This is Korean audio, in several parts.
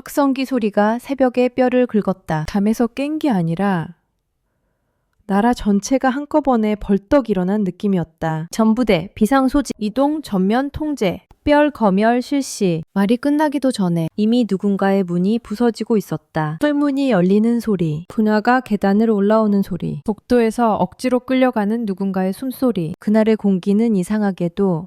확성기 소리가 새벽의 뼈를 긁었다. 잠에서 깬 게 아니라 나라 전체가 한꺼번에 벌떡 일어난 느낌이었다. 전부대, 비상소지, 이동, 전면 통제, 특별 검열 실시. 말이 끝나기도 전에 이미 누군가의 문이 부서지고 있었다. 철문이 열리는 소리, 분화가 계단을 올라오는 소리, 복도에서 억지로 끌려가는 누군가의 숨소리. 그날의 공기는 이상하게도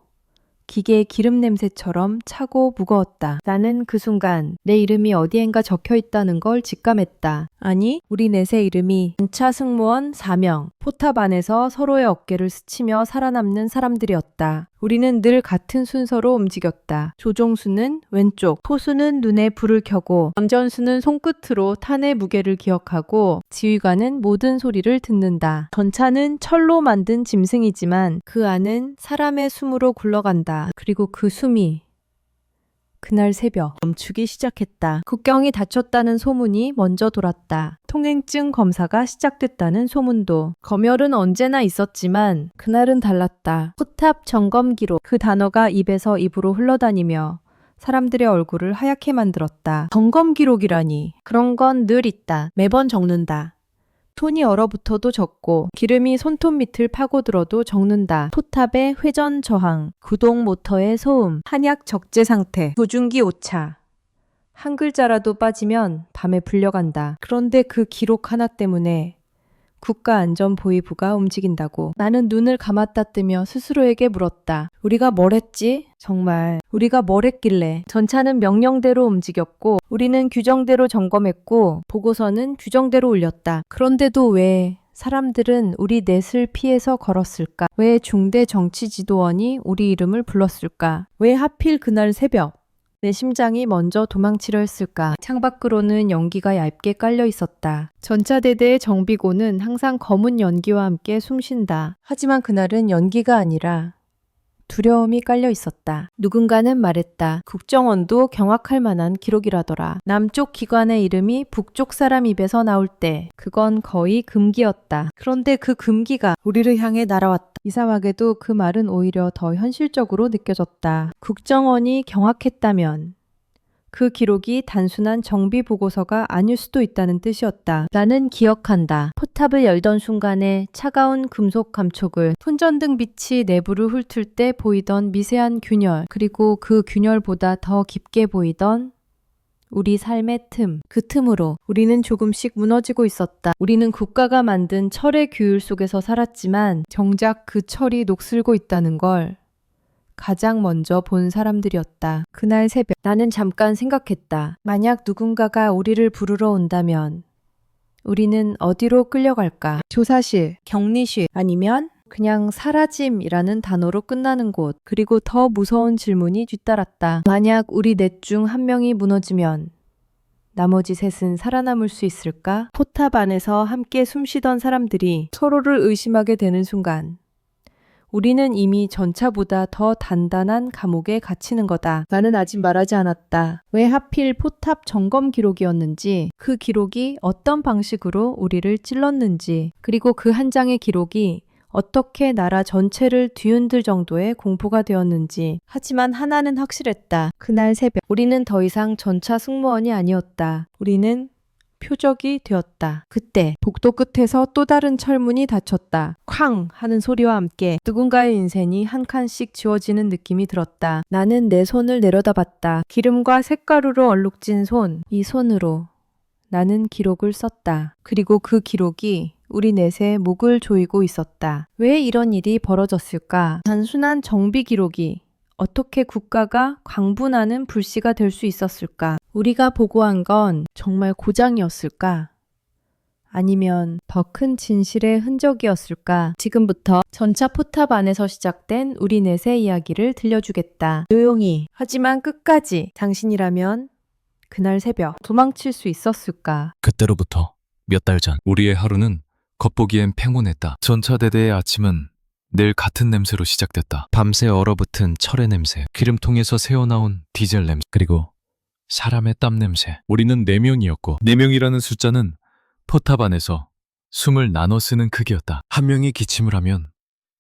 기계의 기름 냄새처럼 차고 무거웠다. 나는 그 순간 내 이름이 어디엔가 적혀 있다는 걸 직감했다. 아니, 우리 넷의 이름이 전차 승무원 4명, 포탑 안에서 서로의 어깨를 스치며 살아남는 사람들이었다. 우리는 늘 같은 순서로 움직였다. 조종수는 왼쪽, 포수는 눈에 불을 켜고, 남전수는 손끝으로 탄의 무게를 기억하고, 지휘관은 모든 소리를 듣는다. 전차는 철로 만든 짐승이지만 그 안은 사람의 숨으로 굴러간다. 그리고 그 숨이 그날 새벽 멈추기 시작했다. 국경이 닫혔다는 소문이 먼저 돌았다. 통행증 검사가 시작됐다는 소문도. 검열은 언제나 있었지만 그날은 달랐다. 포탑 점검 기록. 그 단어가 입에서 입으로 흘러다니며 사람들의 얼굴을 하얗게 만들었다. 점검 기록이라니. 그런 건 늘 있다. 매번 적는다. 손이 얼어붙어도 적고 기름이 손톱 밑을 파고들어도 적는다. 포탑의 회전 저항, 구동 모터의 소음, 한약 적재 상태, 조준기 오차. 한 글자라도 빠지면 밤에 불려간다. 그런데 그 기록 하나 때문에 국가안전보위부가 움직인다고. 나는 눈을 감았다 뜨며 스스로에게 물었다. 우리가 뭘 했지? 정말 우리가 뭘 했길래. 전차는 명령대로 움직였고 우리는 규정대로 점검했고 보고서는 규정대로 올렸다. 그런데도 왜 사람들은 우리 넷을 피해서 걸었을까? 왜 중대 정치지도원이 우리 이름을 불렀을까? 왜 하필 그날 새벽 내 심장이 먼저 도망치려 했을까? 창밖으로는 연기가 얇게 깔려 있었다. 전차대대의 정비고는 항상 검은 연기와 함께 숨쉰다. 하지만 그날은 연기가 아니라 두려움이 깔려 있었다. 누군가는 말했다. 국정원도 경악할 만한 기록이라더라. 남쪽 기관의 이름이 북쪽 사람 입에서 나올 때 그건 거의 금기였다. 그런데 그 금기가 우리를 향해 날아왔다. 이상하게도 그 말은 오히려 더 현실적으로 느껴졌다. 국정원이 경악했다면 그 기록이 단순한 정비 보고서가 아닐 수도 있다는 뜻이었다. 나는 기억한다. 포탑을 열던 순간에 차가운 금속 감촉을, 손전등 빛이 내부를 훑을 때 보이던 미세한 균열, 그리고 그 균열보다 더 깊게 보이던 우리 삶의 틈. 그 틈으로 우리는 조금씩 무너지고 있었다. 우리는 국가가 만든 철의 규율 속에서 살았지만 정작 그 철이 녹슬고 있다는 걸 가장 먼저 본 사람들이었다. 그날 새벽 나는 잠깐 생각했다. 만약 누군가가 우리를 부르러 온다면 우리는 어디로 끌려갈까? 조사실, 격리실, 아니면 그냥 사라짐이라는 단어로 끝나는 곳. 그리고 더 무서운 질문이 뒤따랐다. 만약 우리 넷 중 한 명이 무너지면 나머지 셋은 살아남을 수 있을까? 포탑 안에서 함께 숨쉬던 사람들이 서로를 의심하게 되는 순간 우리는 이미 전차보다 더 단단한 감옥에 갇히는 거다. 나는 아직 말하지 않았다. 왜 하필 포탑 점검 기록이었는지, 그 기록이 어떤 방식으로 우리를 찔렀는지, 그리고 그 한 장의 기록이 어떻게 나라 전체를 뒤흔들 정도의 공포가 되었는지. 하지만 하나는 확실했다. 그날 새벽 우리는 더 이상 전차 승무원이 아니었다. 우리는 표적이 되었다. 그때 복도 끝에서 또 다른 철문이 닫혔다. 쾅 하는 소리와 함께 누군가의 인생이 한 칸씩 지워지는 느낌이 들었다. 나는 내 손을 내려다봤다. 기름과 색가루로 얼룩진 손. 이 손으로 나는 기록을 썼다. 그리고 그 기록이 우리 넷의 목을 조이고 있었다. 왜 이런 일이 벌어졌을까? 단순한 정비 기록이 어떻게 국가가 광분하는 불씨가 될 수 있었을까? 우리가 보고한 건 정말 고장이었을까? 아니면 더 큰 진실의 흔적이었을까? 지금부터 전차 포탑 안에서 시작된 우리 넷의 이야기를 들려주겠다. 조용히, 하지만 끝까지. 당신이라면 그날 새벽 도망칠 수 있었을까? 그때로부터 몇 달 전 우리의 하루는 겉보기엔 평온했다. 전차대대의 아침은 늘 같은 냄새로 시작됐다. 밤새 얼어붙은 철의 냄새, 기름통에서 새어나온 디젤 냄새, 그리고 사람의 땀 냄새. 우리는 4명이었고 4명이라는 숫자는 포탑 안에서 숨을 나눠 쓰는 크기였다. 한 명이 기침을 하면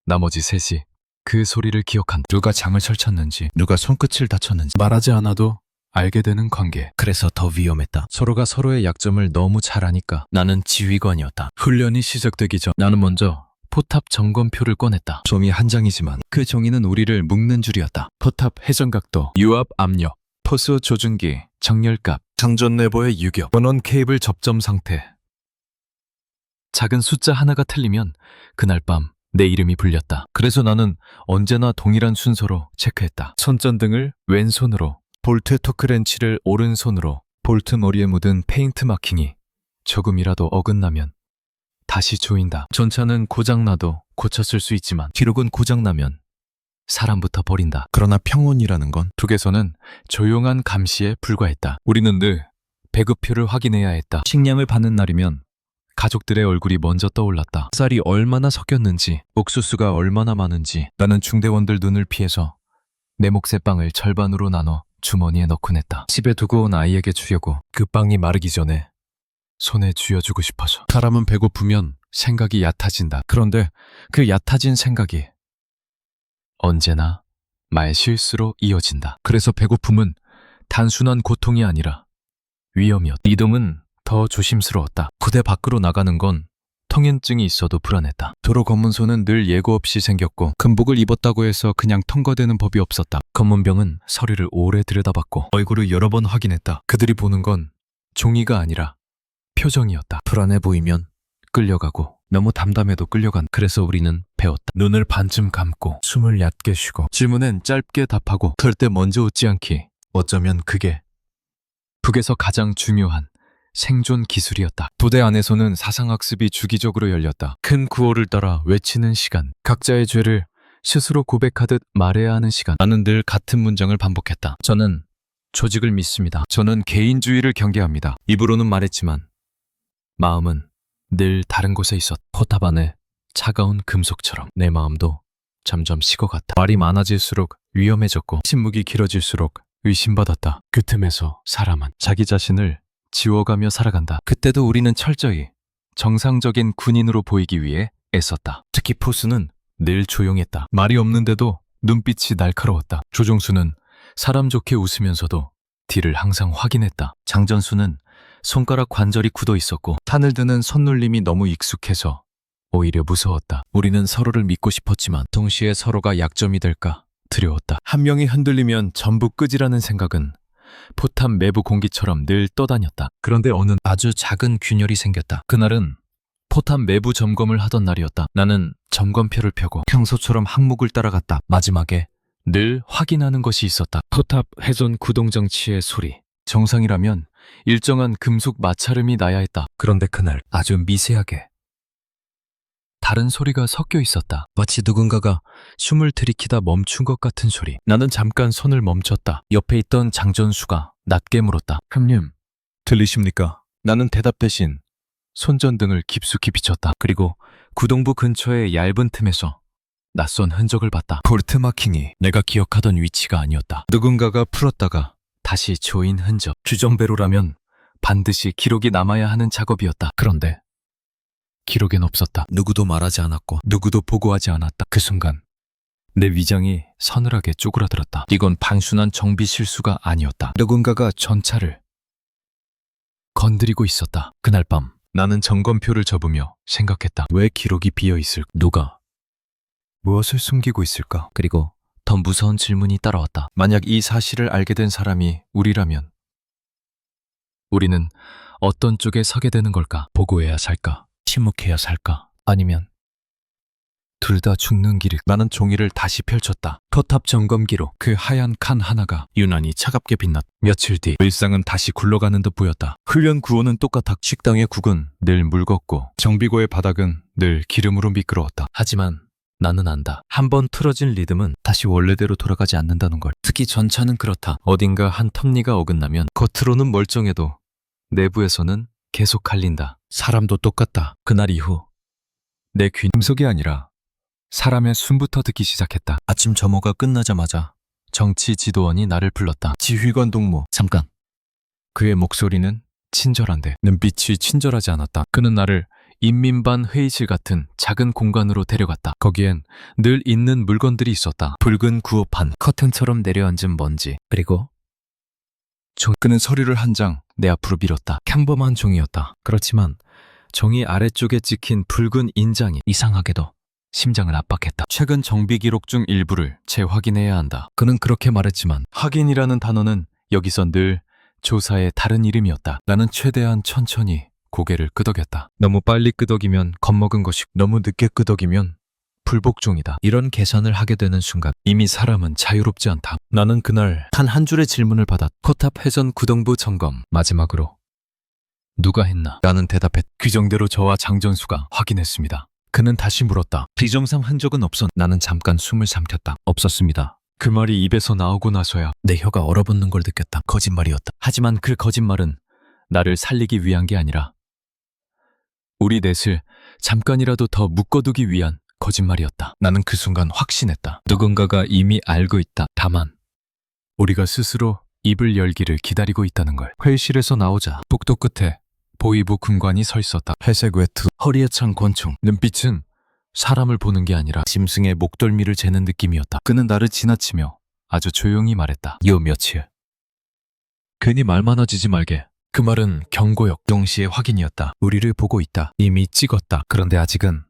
나머지 셋이 그 소리를 기억한다. 누가 장을 설쳤는지, 누가 손끝을 다쳤는지 말하지 않아도 알게 되는 관계. 그래서 더 위험했다. 서로가 서로의 약점을 너무 잘 아니까. 나는 지휘관이었다. 훈련이 시작되기 전 나는 먼저 포탑 점검표를 꺼냈다. 종이 한 장이지만 그 종이는 우리를 묶는 줄이었다. 포탑 회전각도, 유압 압력, 포수 조준기, 정렬값, 장전 내부의 유격, 원원 케이블 접점 상태. 작은 숫자 하나가 틀리면 그날 밤 내 이름이 불렸다. 그래서 나는 언제나 동일한 순서로 체크했다. 손전등을 왼손으로, 볼트 토크렌치를 오른손으로, 볼트 머리에 묻은 페인트 마킹이 조금이라도 어긋나면 다시 조인다. 전차는 고장나도 고쳤을 수 있지만 기록은 고장나면 사람부터 버린다. 그러나 평온이라는 건 북에서는 조용한 감시에 불과했다. 우리는 늘 배급표를 확인해야 했다. 식량을 받는 날이면 가족들의 얼굴이 먼저 떠올랐다. 쌀이 얼마나 섞였는지, 옥수수가 얼마나 많은지. 나는 중대원들 눈을 피해서 내 몫의 빵을 절반으로 나눠 주머니에 넣곤 했다. 집에 두고 온 아이에게 주려고. 그 빵이 마르기 전에 손에 쥐어주고 싶어서. 사람은 배고프면 생각이 얕아진다. 그런데 그 얕아진 생각이 언제나 말실수로 이어진다. 그래서 배고픔은 단순한 고통이 아니라 위험이었다. 이동은 더 조심스러웠다. 부대 밖으로 나가는 건 통행증이 있어도 불안했다. 도로 검문소는 늘 예고 없이 생겼고 금복을 입었다고 해서 그냥 통과되는 법이 없었다. 검문병은 서류를 오래 들여다봤고 얼굴을 여러 번 확인했다. 그들이 보는 건 종이가 아니라 표정이었다. 불안해 보이면 끌려가고 너무 담담해도 끌려간다. 그래서 우리는 배웠다. 눈을 반쯤 감고 숨을 얕게 쉬고 질문엔 짧게 답하고 절대 먼저 웃지 않기. 어쩌면 그게 북에서 가장 중요한 생존 기술이었다. 부대 안에서는 사상학습이 주기적으로 열렸다. 큰 구호를 따라 외치는 시간, 각자의 죄를 스스로 고백하듯 말해야 하는 시간. 나는 늘 같은 문장을 반복했다. 저는 조직을 믿습니다. 저는 개인주의를 경계합니다. 입으로는 말했지만 마음은 늘 다른 곳에 있었다. 포탑 안에 차가운 금속처럼 내 마음도 점점 식어갔다. 말이 많아질수록 위험해졌고 침묵이 길어질수록 의심받았다. 그 틈에서 사람은 자기 자신을 지워가며 살아간다. 그때도 우리는 철저히 정상적인 군인으로 보이기 위해 애썼다. 특히 포수는 늘 조용했다. 말이 없는데도 눈빛이 날카로웠다. 조종수는 사람 좋게 웃으면서도 뒤를 항상 확인했다. 장전수는 손가락 관절이 굳어 있었고 산을 드는 손놀림이 너무 익숙해서 오히려 무서웠다. 우리는 서로를 믿고 싶었지만 동시에 서로가 약점이 될까 두려웠다. 한 명이 흔들리면 전부 끄지라는 생각은 포탑 내부 공기처럼 늘 떠다녔다. 그런데 어느 아주 작은 균열이 생겼다. 그날은 포탑 내부 점검을 하던 날이었다. 나는 점검표를 펴고 평소처럼 항목을 따라갔다. 마지막에 늘 확인하는 것이 있었다. 포탑 회전 구동장치의 소리. 정상이라면 일정한 금속 마찰음이 나야 했다. 그런데 그날 아주 미세하게 다른 소리가 섞여 있었다. 마치 누군가가 숨을 들이키다 멈춘 것 같은 소리. 나는 잠깐 손을 멈췄다. 옆에 있던 장전수가 낮게 물었다. 형님, 들리십니까? 나는 대답 대신 손전등을 깊숙이 비췄다. 그리고 구동부 근처의 얇은 틈에서 낯선 흔적을 봤다. 볼트 마킹이 내가 기억하던 위치가 아니었다. 누군가가 풀었다가 다시 조인 흔적. 주전배로라면 반드시 기록이 남아야 하는 작업이었다. 그런데 기록엔 없었다. 누구도 말하지 않았고 누구도 보고하지 않았다. 그 순간 내 위장이 서늘하게 쪼그라들었다. 이건 단순한 정비 실수가 아니었다. 누군가가 전차를 건드리고 있었다. 그날 밤 나는 점검표를 접으며 생각했다. 왜 기록이 비어있을까? 누가 무엇을 숨기고 있을까? 그리고 더 무서운 질문이 따라왔다. 만약 이 사실을 알게 된 사람이 우리라면 우리는 어떤 쪽에 서게 되는 걸까? 보고해야 살까? 침묵해야 살까? 아니면 둘 다 죽는 길을. 나는 종이를 다시 펼쳤다. 포탑 점검 기록. 그 하얀 칸 하나가 유난히 차갑게 빛났다. 며칠 뒤 일상은 다시 굴러가는 듯 보였다. 훈련 구호는 똑같았고 식당의 국은 늘 묽었고 정비고의 바닥은 늘 기름으로 미끄러웠다. 하지만 나는 안다. 한번 틀어진 리듬은 다시 원래대로 돌아가지 않는다는 걸. 특히 전차는 그렇다. 어딘가 한 톱니가 어긋나면 겉으로는 멀쩡해도 내부에서는 계속 갈린다. 사람도 똑같다. 그날 이후 내 귀 금속이 아니라 사람의 숨부터 듣기 시작했다. 아침 점호가 끝나자마자 정치 지도원이 나를 불렀다. 지휘관 동무. 잠깐. 그의 목소리는 친절한데 눈빛이 친절하지 않았다. 그는 나를 인민반 회의실 같은 작은 공간으로 데려갔다. 거기엔 늘 있는 물건들이 있었다. 붉은 구호판, 커튼처럼 내려앉은 먼지, 그리고 그는 서류를 한 장 내 앞으로 밀었다. 평범한 종이였다. 그렇지만 종이 아래쪽에 찍힌 붉은 인장이 이상하게도 심장을 압박했다. 최근 정비 기록 중 일부를 재확인해야 한다. 그는 그렇게 말했지만 확인이라는 단어는 여기서 늘 조사의 다른 이름이었다. 나는 최대한 천천히 고개를 끄덕였다. 너무 빨리 끄덕이면 겁먹은 것이고 너무 늦게 끄덕이면 불복종이다. 이런 계산을 하게 되는 순간 이미 사람은 자유롭지 않다. 나는 그날 한 줄의 질문을 받았다. 코탑 회전 구동부 점검. 마지막으로 누가 했나? 나는 대답했다. 규정대로 저와 장전수가 확인했습니다. 그는 다시 물었다. 비정상 흔적은 없었. 나는 잠깐 숨을 삼켰다. 없었습니다. 그 말이 입에서 나오고 나서야 내 혀가 얼어붙는 걸 느꼈다. 거짓말이었다. 하지만 그 거짓말은 나를 살리기 위한 게 아니라 우리 넷을 잠깐이라도 더 묶어두기 위한 거짓말이었다. 나는 그 순간 확신했다. 누군가가 이미 알고 있다. 다만 우리가 스스로 입을 열기를 기다리고 있다는 걸. 회의실에서 나오자 복도 끝에 보이부 군관이 서 있었다. 회색 외투, 허리에 찬 권총. 눈빛은 사람을 보는 게 아니라 짐승의 목덜미를 재는 느낌이었다. 그는 나를 지나치며 아주 조용히 말했다. 요 며칠. 괜히 말 많아지지 말게. 그 말은 경고역, 동시에 확인이었다. 우리를 보고 있다. 이미 찍었다. 그런데 아직은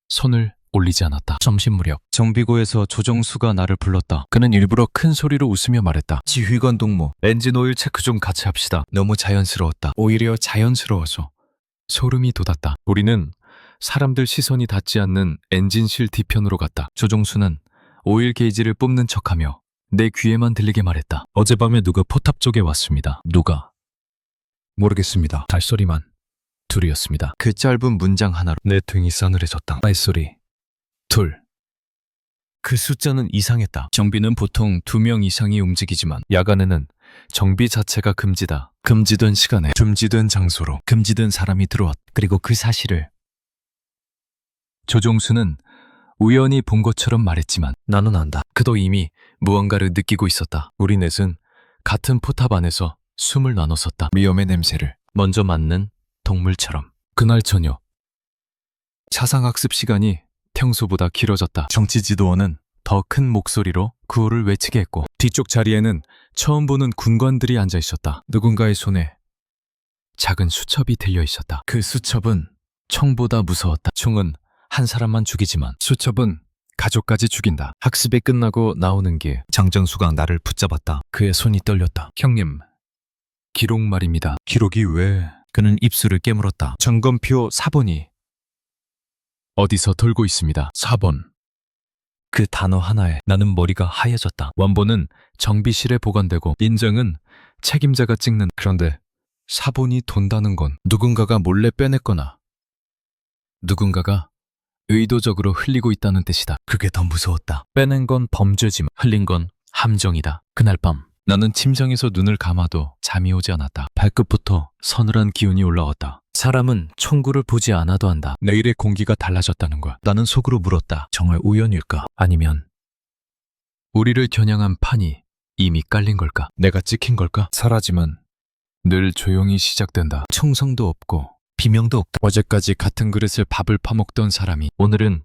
손을 올리지 않았다. 점심 무렵 정비고에서 조정수가 나를 불렀다. 그는 일부러 큰 소리로 웃으며 말했다. 지휘관 동무, 엔진 오일 체크 좀 같이 합시다. 너무 자연스러웠다. 오히려 자연스러워서 소름이 돋았다. 우리는 사람들 시선이 닿지 않는 엔진실 뒤편으로 갔다. 조정수는 오일 게이지를 뽑는 척하며 내 귀에만 들리게 말했다. 어젯밤에 누가 포탑 쪽에 왔습니다. 누가? 모르겠습니다. 발소리만 둘이었습니다. 그 짧은 문장 하나로 내 등이 싸늘해졌다. 발소리 둘. 그 숫자는 이상했다. 정비는 보통 2명 이상이 움직이지만 야간에는 정비 자체가 금지다. 금지된 시간에 금지된 장소로 금지된 사람이 들어왔다. 그리고 그 사실을 조종수는 우연히 본 것처럼 말했지만 나는 안다. 그도 이미 무언가를 느끼고 있었다. 우리 넷은 같은 포탑 안에서 숨을 나눴었다. 위험의 냄새를 먼저 맡는 동물처럼. 그날 저녁 차상학습 시간이 평소보다 길어졌다. 정치지도원은 더 큰 목소리로 구호를 외치게 했고 뒤쪽 자리에는 처음 보는 군관들이 앉아 있었다. 누군가의 손에 작은 수첩이 들려 있었다. 그 수첩은 총보다 무서웠다. 총은 한 사람만 죽이지만 수첩은 가족까지 죽인다. 학습이 끝나고 나오는 길 장정수가 나를 붙잡았다. 그의 손이 떨렸다. 형님, 기록 말입니다. 기록이 왜? 그는 입술을 깨물었다. 점검표 4번이 어디서 돌고 있습니다. 4번. 그 단어 하나에 나는 머리가 하얘졌다. 원본은 정비실에 보관되고 인정은 책임자가 찍는. 그런데 4번이 돈다는 건 누군가가 몰래 빼냈거나 누군가가 의도적으로 흘리고 있다는 뜻이다. 그게 더 무서웠다. 빼낸 건 범죄지만 흘린 건 함정이다. 그날 밤 나는 침상에서 눈을 감아도 잠이 오지 않았다. 발끝부터 서늘한 기운이 올라왔다. 사람은 총구를 보지 않아도 한다. 내일의 공기가 달라졌다는 거야. 나는 속으로 물었다. 정말 우연일까? 아니면 우리를 겨냥한 판이 이미 깔린 걸까? 내가 찍힌 걸까? 사라짐은 늘 조용히 시작된다. 총성도 없고 비명도 없다. 어제까지 같은 그릇을 밥을 파먹던 사람이 오늘은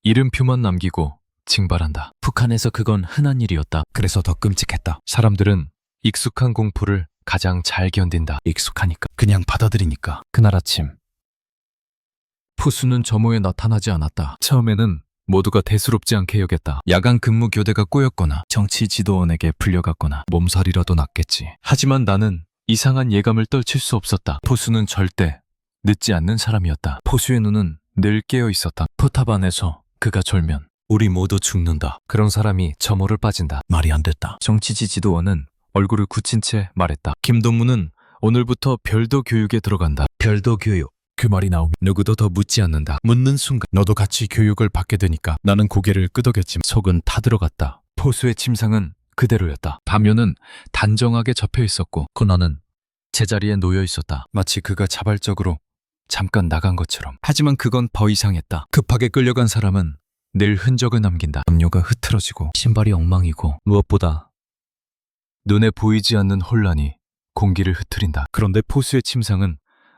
이름표만 남기고 징발한다. 북한에서 그건 흔한 일이었다. 그래서 더 끔찍했다. 사람들은 익숙한 공포를 가장 잘 견딘다. 익숙하니까. 그냥 받아들이니까. 그날 아침 푸수는 점호에 나타나지 않았다. 처음에는 모두가 대수롭지 않게 여겼다. 야간 근무 교대가 꼬였거나 정치 지도원에게 불려갔거나 몸살이라도 났겠지. 하지만 나는 이상한 예감을 떨칠 수 없었다. 포수는 절대 늦지 않는 사람이었다. 포수의 눈은 늘 깨어 있었다. 포탑 안에서 그가 졸면 우리 모두 죽는다. 그런 사람이 점호를 빠진다. 말이 안 됐다. 정치지 지도원은 얼굴을 굳힌 채 말했다. 김동무는 오늘부터 별도 교육에 들어간다. 별도 교육. 그 말이 나오면 누구도 더 묻지 않는다. 묻는 순간 너도 같이 교육을 받게 되니까. 나는 고개를 끄덕였지만 속은 타들어갔다. 포수의 침상은 그대로였다. 담요는 단정하게 접혀 있었고 코너는 제자리에 놓여 있었다. 마치 그가 자발적으로 잠깐 나간 것처럼. 하지만 그건 더 이상했다. 급하게 끌려간 사람은 늘 흔적을 남긴다. 담요가 흐트러지고 신발이 엉망이고 무엇보다 눈에 보이지 않는 혼란이 공기를 흐트린다. 그런데 포수의 침상은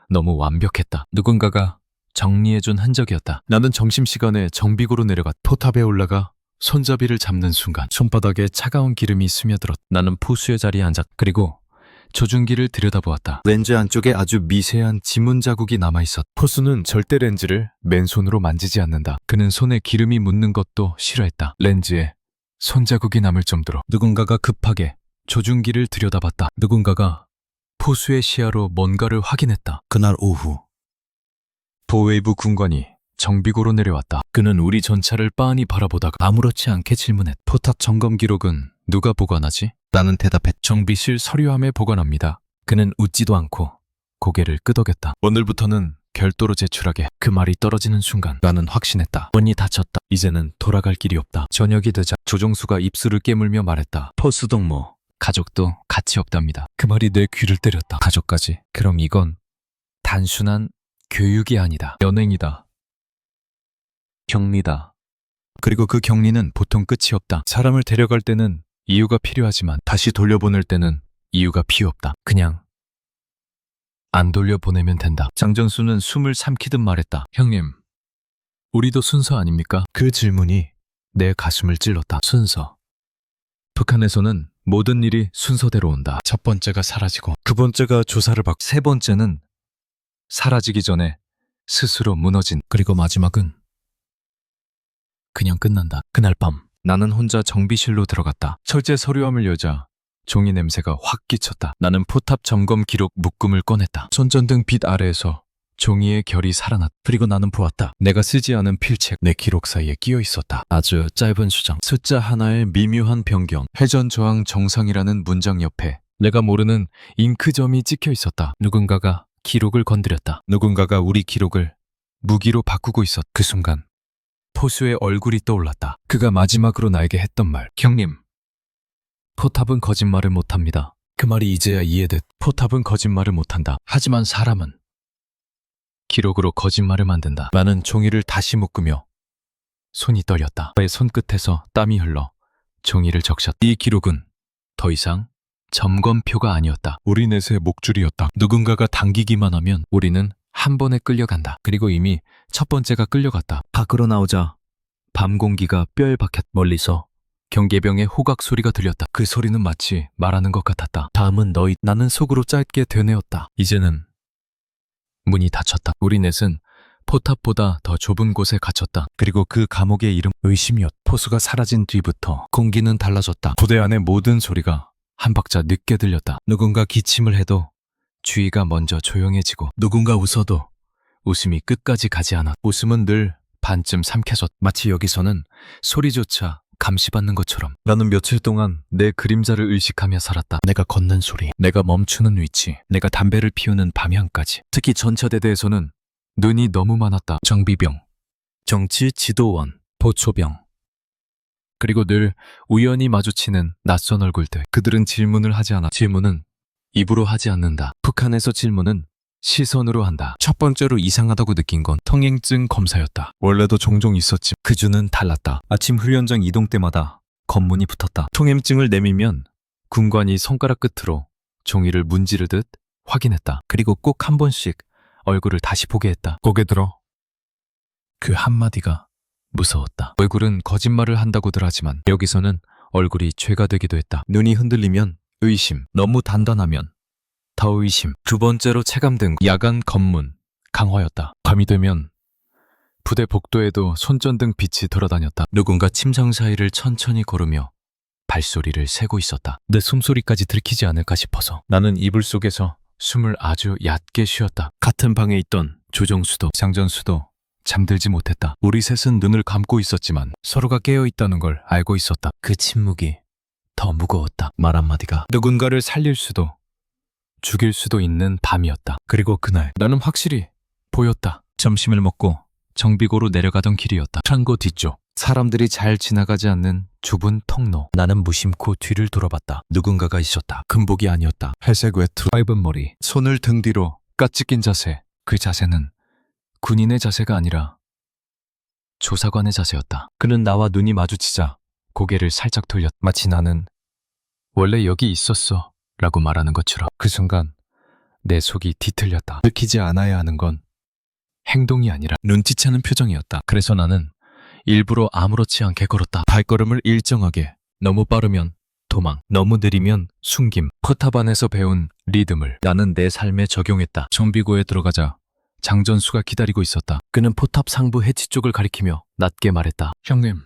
너무 완벽했다. 누군가가 정리해준 흔적이었다. 나는 점심시간에 정비구로 내려가 포탑에 올라가 손잡이를 잡는 순간 손바닥에 차가운 기름이 스며들었다. 나는 포수의 자리에 앉았. 그리고 조준기를 들여다보았다. 렌즈 안쪽에 아주 미세한 지문 자국이 남아있었다. 포수는 절대 렌즈를 맨손으로 만지지 않는다. 그는 손에 기름이 묻는 것도 싫어했다. 렌즈에 손자국이 남을 정도로. 누군가가 급하게 조준기를 들여다봤다. 누군가가 포수의 시야로 뭔가를 확인했다. 그날 오후 보웨이브 군관이 정비고로 내려왔다. 그는 우리 전차를 빤히 바라보다가 아무렇지 않게 질문했다. 포탑 점검 기록은 누가 보관하지? 나는 대답했다. 정비실 서류함에 보관합니다. 그는 웃지도 않고 고개를 끄덕였다. 오늘부터는 별도로 제출하게. 그 말이 떨어지는 순간 나는 확신했다. 문이 닫혔다. 이제는 돌아갈 길이 없다. 저녁이 되자 조종수가 입술을 깨물며 말했다. 포수 동무, 가족도 같이 없답니다. 그 말이 내 귀를 때렸다. 가족까지? 그럼 이건 단순한 교육이 아니다. 연행이다. 격리다. 그리고 그 격리는 보통 끝이 없다. 사람을 데려갈 때는 이유가 필요하지만 다시 돌려보낼 때는 이유가 필요 없다. 그냥 안 돌려보내면 된다. 장전수는 숨을 삼키듯 말했다. 형님, 우리도 순서 아닙니까? 그 질문이 내 가슴을 찔렀다. 순서. 북한에서는 모든 일이 순서대로 온다. 첫 번째가 사라지고, 두 번째가 조사를 받고, 세 번째는 사라지기 전에 스스로 무너진, 그리고 마지막은 그냥 끝난다. 그날 밤 나는 혼자 정비실로 들어갔다. 철제 서류함을 여자 종이 냄새가 확 끼쳤다. 나는 포탑 점검 기록 묶음을 꺼냈다. 손전등 빛 아래에서 종이의 결이 살아났다. 그리고 나는 보았다. 내가 쓰지 않은 필책 내 기록 사이에 끼어 있었다. 아주 짧은 수정, 숫자 하나의 미묘한 변경, 회전 저항 정상이라는 문장 옆에 내가 모르는 잉크점이 찍혀 있었다. 누군가가 기록을 건드렸다. 누군가가 우리 기록을 무기로 바꾸고 있었다. 그 순간 포수의 얼굴이 떠올랐다. 그가 마지막으로 나에게 했던 말. 형님, 포탑은 거짓말을 못합니다. 그 말이 이제야 이해됐. 포탑은 거짓말을 못한다. 하지만 사람은 기록으로 거짓말을 만든다. 나는 종이를 다시 묶으며 손이 떨렸다. 내 손끝에서 땀이 흘러 종이를 적셨다. 이 기록은 더 이상 점검표가 아니었다. 우리 넷의 목줄이었다. 누군가가 당기기만 하면 우리는 한 번에 끌려간다. 그리고 이미 첫 번째가 끌려갔다. 밖으로 나오자 밤 공기가 뼈에 박혔. 멀리서 경계병의 호각 소리가 들렸다. 그 소리는 마치 말하는 것 같았다. 다음은 너희. 나는 속으로 짧게 되뇌었다. 이제는 문이 닫혔다. 우리 넷은 포탑보다 더 좁은 곳에 갇혔다. 그리고 그 감옥의 이름 의심이었다. 포수가 사라진 뒤부터 공기는 달라졌다. 부대 안의 모든 소리가 한 박자 늦게 들렸다. 누군가 기침을 해도 주위가 먼저 조용해지고, 누군가 웃어도 웃음이 끝까지 가지 않았다. 웃음은 늘 반쯤 삼켜졌다. 마치 여기서는 소리조차 감시받는 것처럼. 나는 며칠 동안 내 그림자를 의식하며 살았다. 내가 걷는 소리, 내가 멈추는 위치, 내가 담배를 피우는 방향까지. 특히 전차대대에서는 눈이 너무 많았다. 정비병, 정치 지도원, 보초병, 그리고 늘 우연히 마주치는 낯선 얼굴들. 그들은 질문을 하지 않아. 질문은 입으로 하지 않는다. 북한에서 질문은 시선으로 한다. 첫 번째로 이상하다고 느낀 건 통행증 검사였다. 원래도 종종 있었지. 그 주는 달랐다. 아침 훈련장 이동 때마다 검문이 붙었다. 통행증을 내밀면 군관이 손가락 끝으로 종이를 문지르듯 확인했다. 그리고 꼭 한 번씩 얼굴을 다시 보게 했다. 고개 들어. 그 한마디가 무서웠다. 얼굴은 거짓말을 한다고들 하지만 여기서는 얼굴이 죄가 되기도 했다. 눈이 흔들리면 의심, 너무 단단하면 더 의심. 두 번째로 체감된 야간 검문, 강화였다. 밤이 되면 부대 복도에도 손전등 빛이 돌아다녔다. 누군가 침상 사이를 천천히 걸으며 발소리를 세고 있었다. 내 숨소리까지 들키지 않을까 싶어서 나는 이불 속에서 숨을 아주 얕게 쉬었다. 같은 방에 있던 조정수도 장전수도 잠들지 못했다. 우리 셋은 눈을 감고 있었지만 서로가 깨어있다는 걸 알고 있었다. 그 침묵이 더 무거웠다. 말 한마디가 누군가를 살릴 수도 죽일 수도 있는 밤이었다. 그리고 그날 나는 확실히 보였다. 점심을 먹고 정비고로 내려가던 길이었다. 창고 뒤쪽, 사람들이 잘 지나가지 않는 좁은 통로. 나는 무심코 뒤를 돌아봤다. 누군가가 있었다. 금복이 아니었다. 회색 외투, 얇은 머리, 손을 등 뒤로 까찍긴 자세. 그 자세는 군인의 자세가 아니라 조사관의 자세였다. 그는 나와 눈이 마주치자 고개를 살짝 돌렸다. 마치 나는 원래 여기 있었어 라고 말하는 것처럼. 그 순간 내 속이 뒤틀렸다. 들키지 않아야 하는 건 행동이 아니라 눈치채는 표정이었다. 그래서 나는 일부러 아무렇지 않게 걸었다. 발걸음을 일정하게. 너무 빠르면 도망, 너무 느리면 숨김. 포탑 안에서 배운 리듬을 나는 내 삶에 적용했다. 정비고에 들어가자 장전수가 기다리고 있었다. 그는 포탑 상부 해치 쪽을 가리키며 낮게 말했다. 형님,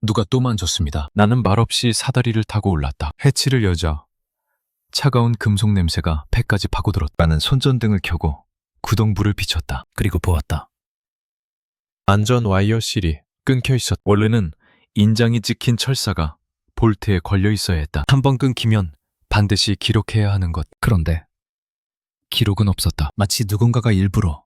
누가 또 만졌습니다. 나는 말없이 사다리를 타고 올랐다. 해치를 여자 차가운 금속 냄새가 폐까지 파고들었다. 나는 손전등을 켜고 구동불을 비췄다. 그리고 보았다. 안전 와이어 실이 끊겨 있었다. 원래는 인장이 찍힌 철사가 볼트에 걸려 있어야 했다. 한 번 끊기면 반드시 기록해야 하는 것. 그런데 기록은 없었다. 마치 누군가가 일부러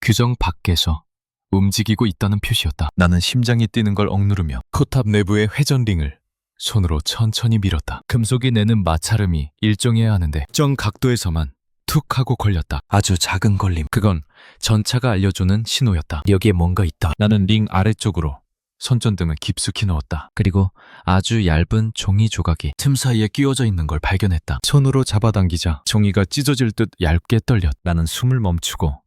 규정 밖에서 움직이고 있다는 표시였다. 나는 심장이 뛰는 걸 억누르며 코탑 내부의 회전링을 손으로 천천히 밀었다. 금속이 내는 마찰음이 일정해야 하는데 특정 각도에서만 툭 하고 걸렸다. 아주 작은 걸림. 그건 전차가 알려주는 신호였다. 여기에 뭔가 있다. 나는 링 아래쪽으로 손전등을 깊숙이 넣었다. 그리고 아주 얇은 종이 조각이 틈 사이에 끼워져 있는 걸 발견했다. 손으로 잡아당기자 종이가 찢어질 듯 얇게 떨렸다. 나는 숨을 멈추고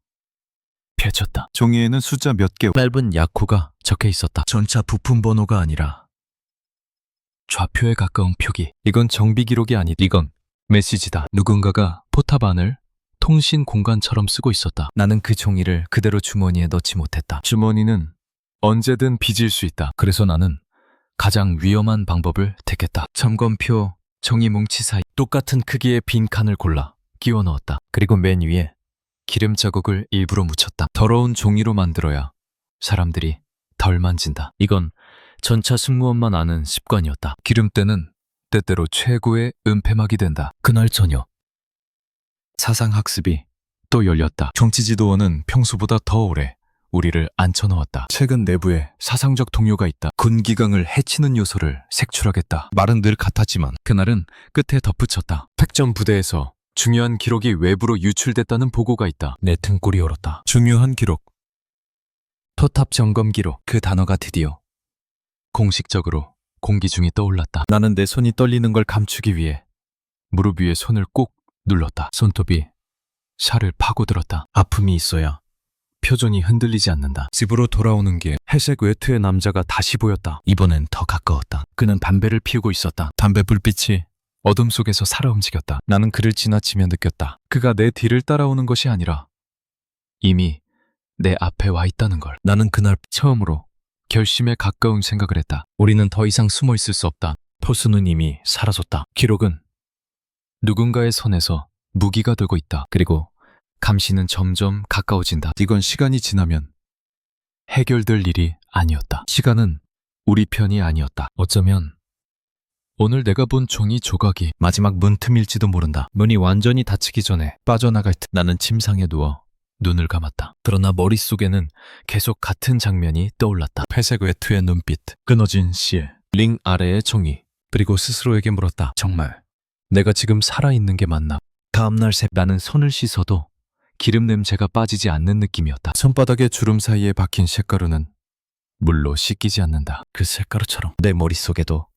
펼쳤다. 종이에는 숫자 몇 개 짧은 약호가 적혀 있었다. 전차 부품 번호가 아니라 좌표에 가까운 표기. 이건 정비 기록이 아니다. 이건 메시지다. 누군가가 포탑 안을 통신 공간처럼 쓰고 있었다. 나는 그 종이를 그대로 주머니에 넣지 못했다. 주머니는 언제든 빚을 수 있다. 그래서 나는 가장 위험한 방법을 택했다. 점검표 종이 뭉치 사이 똑같은 크기의 빈 칸을 골라 끼워 넣었다. 그리고 맨 위에 기름 자국을 일부러 묻혔다. 더러운 종이로 만들어야 사람들이 덜 만진다. 이건 전차 승무원만 아는 습관이었다. 기름때는 때때로 최고의 은폐막이 된다. 그날 저녁 사상학습이 또 열렸다. 정치지도원은 평소보다 더 오래 우리를 앉혀놓았다. 최근 내부에 사상적 동요가 있다. 군기강을 해치는 요소를 색출하겠다. 말은 늘 같았지만 그날은 끝에 덧붙였다. 팩전 부대에서 중요한 기록이 외부로 유출됐다는 보고가 있다. 내 등골이 얼었다. 중요한 기록. 포탑 점검 기록. 그 단어가 드디어 공식적으로 공기 중에 떠올랐다. 나는 내 손이 떨리는 걸 감추기 위해 무릎 위에 손을 꼭 눌렀다. 손톱이 살을 파고들었다. 아픔이 있어야 표정이 흔들리지 않는다. 집으로 돌아오는 길 회색 외투의 남자가 다시 보였다. 이번엔 더 가까웠다. 그는 담배를 피우고 있었다. 담배 불빛이 어둠 속에서 살아 움직였다. 나는 그를 지나치며 느꼈다. 그가 내 뒤를 따라오는 것이 아니라 이미 내 앞에 와 있다는 걸. 나는 그날 처음으로 결심에 가까운 생각을 했다. 우리는 더 이상 숨어 있을 수 없다. 포수는 이미 사라졌다. 기록은 누군가의 손에서 무기가 되고 있다. 그리고 감시는 점점 가까워진다. 이건 시간이 지나면 해결될 일이 아니었다. 시간은 우리 편이 아니었다. 어쩌면 오늘 내가 본 종이 조각이 마지막 문틈일지도 모른다. 문이 완전히 닫히기 전에 빠져나갈 듯. 나는 침상에 누워 눈을 감았다. 그러나 머릿속에는 계속 같은 장면이 떠올랐다. 회색 외투의 눈빛, 끊어진 실, 링 아래의 종이. 그리고 스스로에게 물었다. 정말 내가 지금 살아있는 게 맞나? 다음날 새벽 나는 손을 씻어도 기름 냄새가 빠지지 않는 느낌이었다. 손바닥에 주름 사이에 박힌 쇳가루는 물로 씻기지 않는다. 그 쇳가루처럼 내 머릿속에도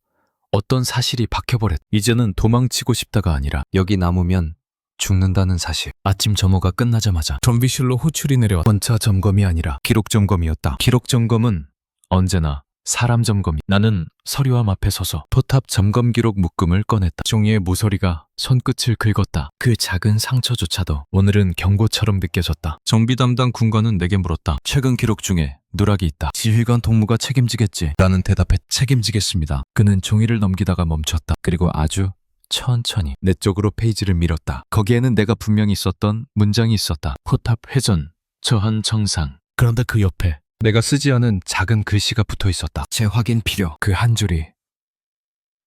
어떤 사실이 박혀버렸다. 이제는 도망치고 싶다가 아니라 여기 남으면 죽는다는 사실. 아침 점호가 끝나자마자 정비실로 호출이 내려와. 원차 점검이 아니라 기록 점검이었다. 기록 점검은 언제나 사람 점검이. 나는 서류함 앞에 서서 포탑 점검 기록 묶음을 꺼냈다. 종이의 모서리가 손끝을 긁었다. 그 작은 상처조차도 오늘은 경고처럼 느껴졌다. 정비 담당 군관은 내게 물었다. 최근 기록 중에 누락이 있다. 지휘관 동무가 책임지겠지. 나는 대답해 책임지겠습니다. 그는 종이를 넘기다가 멈췄다. 그리고 아주 천천히 내 쪽으로 페이지를 밀었다. 거기에는 내가 분명히 썼던 문장이 있었다. 포탑 회전, 저한 정상. 그런데 그 옆에 내가 쓰지 않은 작은 글씨가 붙어 있었다. 재확인 필요. 그 한 줄이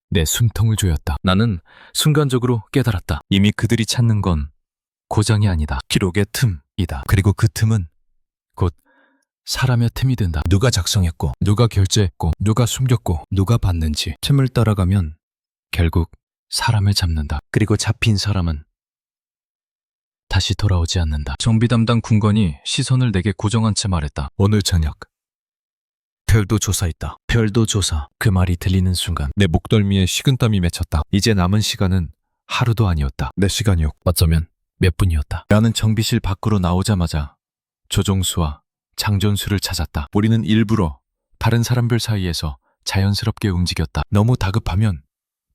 내 숨통을 조였다. 나는 순간적으로 깨달았다. 이미 그들이 찾는 건 고장이 아니다. 기록의 틈이다. 그리고 그 틈은 곧 사람의 틈이 된다. 누가 작성했고, 누가 결제했고, 누가 숨겼고, 누가 봤는지. 틈을 따라가면 결국 사람을 잡는다. 그리고 잡힌 사람은 다시 돌아오지 않는다. 정비 담당 군관이 시선을 내게 고정한 채 말했다. 오늘 저녁 별도 조사했다. 별도 조사. 그 말이 들리는 순간 내 목덜미에 식은땀이 맺혔다. 이제 남은 시간은 하루도 아니었다. 내 시간이었고 어쩌면 몇 분이었다. 나는 정비실 밖으로 나오자마자 조종수와 장전수를 찾았다. 우리는 일부러 다른 사람들 사이에서 자연스럽게 움직였다. 너무 다급하면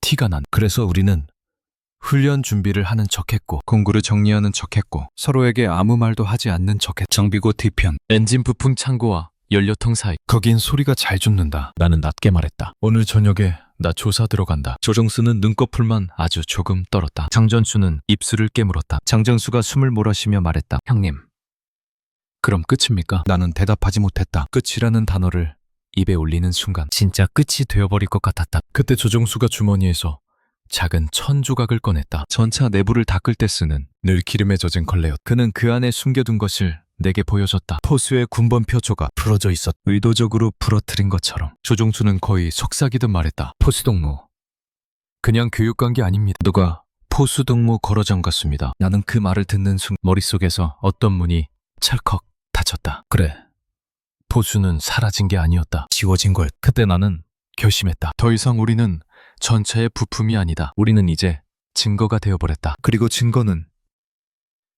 티가 난. 그래서 우리는 훈련 준비를 하는 척했고 공구를 정리하는 척했고 서로에게 아무 말도 하지 않는 척했다. 정비고 뒤편 엔진 부품 창고와 연료통 사이. 거긴 소리가 잘 죽는다. 나는 낮게 말했다. 오늘 저녁에 나 조사 들어간다. 조정수는 눈꺼풀만 아주 조금 떨었다. 장전수는 입술을 깨물었다. 장정수가 숨을 몰아쉬며 말했다. 형님, 그럼 끝입니까? 나는 대답하지 못했다. 끝이라는 단어를 입에 올리는 순간 진짜 끝이 되어버릴 것 같았다. 그때 조정수가 주머니에서 작은 천 조각을 꺼냈다. 전차 내부를 닦을 때 쓰는 늘 기름에 젖은 걸레였다. 그는 그 안에 숨겨둔 것을 내게 보여줬다. 포수의 군번표 조각 부러져 있었다. 의도적으로 부러뜨린 것처럼. 조종수는 거의 속삭이듯 말했다. 포수동무, 그냥 교육간 게 아닙니다. 누가 포수동무 걸어 잠갔습니다. 나는 그 말을 듣는 순간 머릿속에서 어떤 문이 찰컥 닫혔다. 그래, 포수는 사라진 게 아니었다. 지워진 걸. 그때 나는 결심했다. 더 이상 우리는 전차의 부품이 아니다. 우리는 이제 증거가 되어버렸다. 그리고 증거는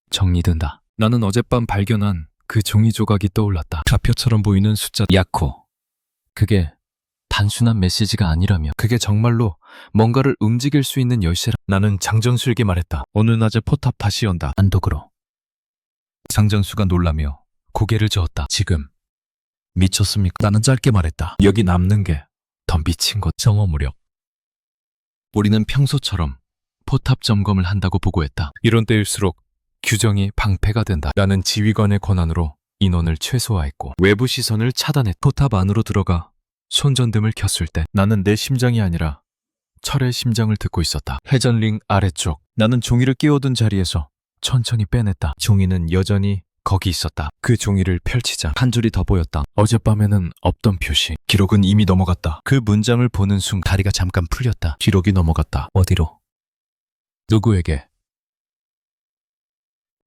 정리된다. 나는 어젯밤 발견한 그 종이 조각이 떠올랐다. 좌표처럼 보이는 숫자 약호. 그게 단순한 메시지가 아니라면 그게 정말로 뭔가를 움직일 수 있는 열쇠라. 나는 장전수에게 말했다. 오늘 낮에 포탑 다시 연다. 단독으로. 장전수가 놀라며 고개를 저었다. 지금 미쳤습니까? 나는 짧게 말했다. 여기 남는 게 더 미친 것. 정오 무렵 우리는 평소처럼 포탑 점검을 한다고 보고했다. 이런 때일수록 규정이 방패가 된다. 나는 지휘관의 권한으로 인원을 최소화했고 외부 시선을 차단했다. 포탑 안으로 들어가 손전등을 켰을 때 나는 내 심장이 아니라 철의 심장을 듣고 있었다. 회전링 아래쪽. 나는 종이를 끼워둔 자리에서 천천히 빼냈다. 종이는 여전히 거기 있었다. 그 종이를 펼치자 한 줄이 더 보였다. 어젯밤에는 없던 표시. 기록은 이미 넘어갔다. 그 문장을 보는 순간 다리가 잠깐 풀렸다. 기록이 넘어갔다. 어디로? 누구에게?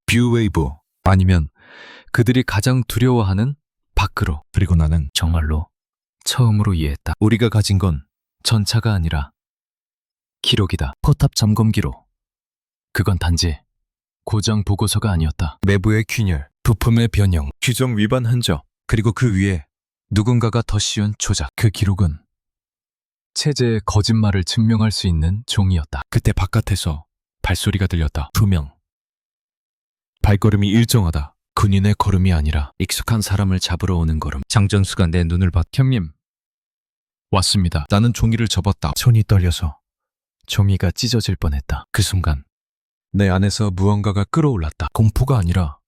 뷰웨이브. 아니면 그들이 가장 두려워하는 밖으로. 그리고 나는 정말로 처음으로 이해했다. 우리가 가진 건 전차가 아니라 기록이다. 포탑 점검 기록. 그건 단지 고장 보고서가 아니었다. 내부의 균열, 부품의 변형, 규정 위반 흔적, 그리고 그 위에 누군가가 더 씌운 조작. 그 기록은 체제의 거짓말을 증명할 수 있는 종이었다. 그때 바깥에서 발소리가 들렸다. 분명. 발걸음이 일정하다. 군인의 걸음이 아니라 익숙한 사람을 잡으러 오는 걸음. 장전수가 내 눈을 봤. 형님, 왔습니다. 나는 종이를 접었다. 손이 떨려서 종이가 찢어질 뻔했다. 그 순간 내 안에서 무언가가 끌어올랐다. 공포가 아니라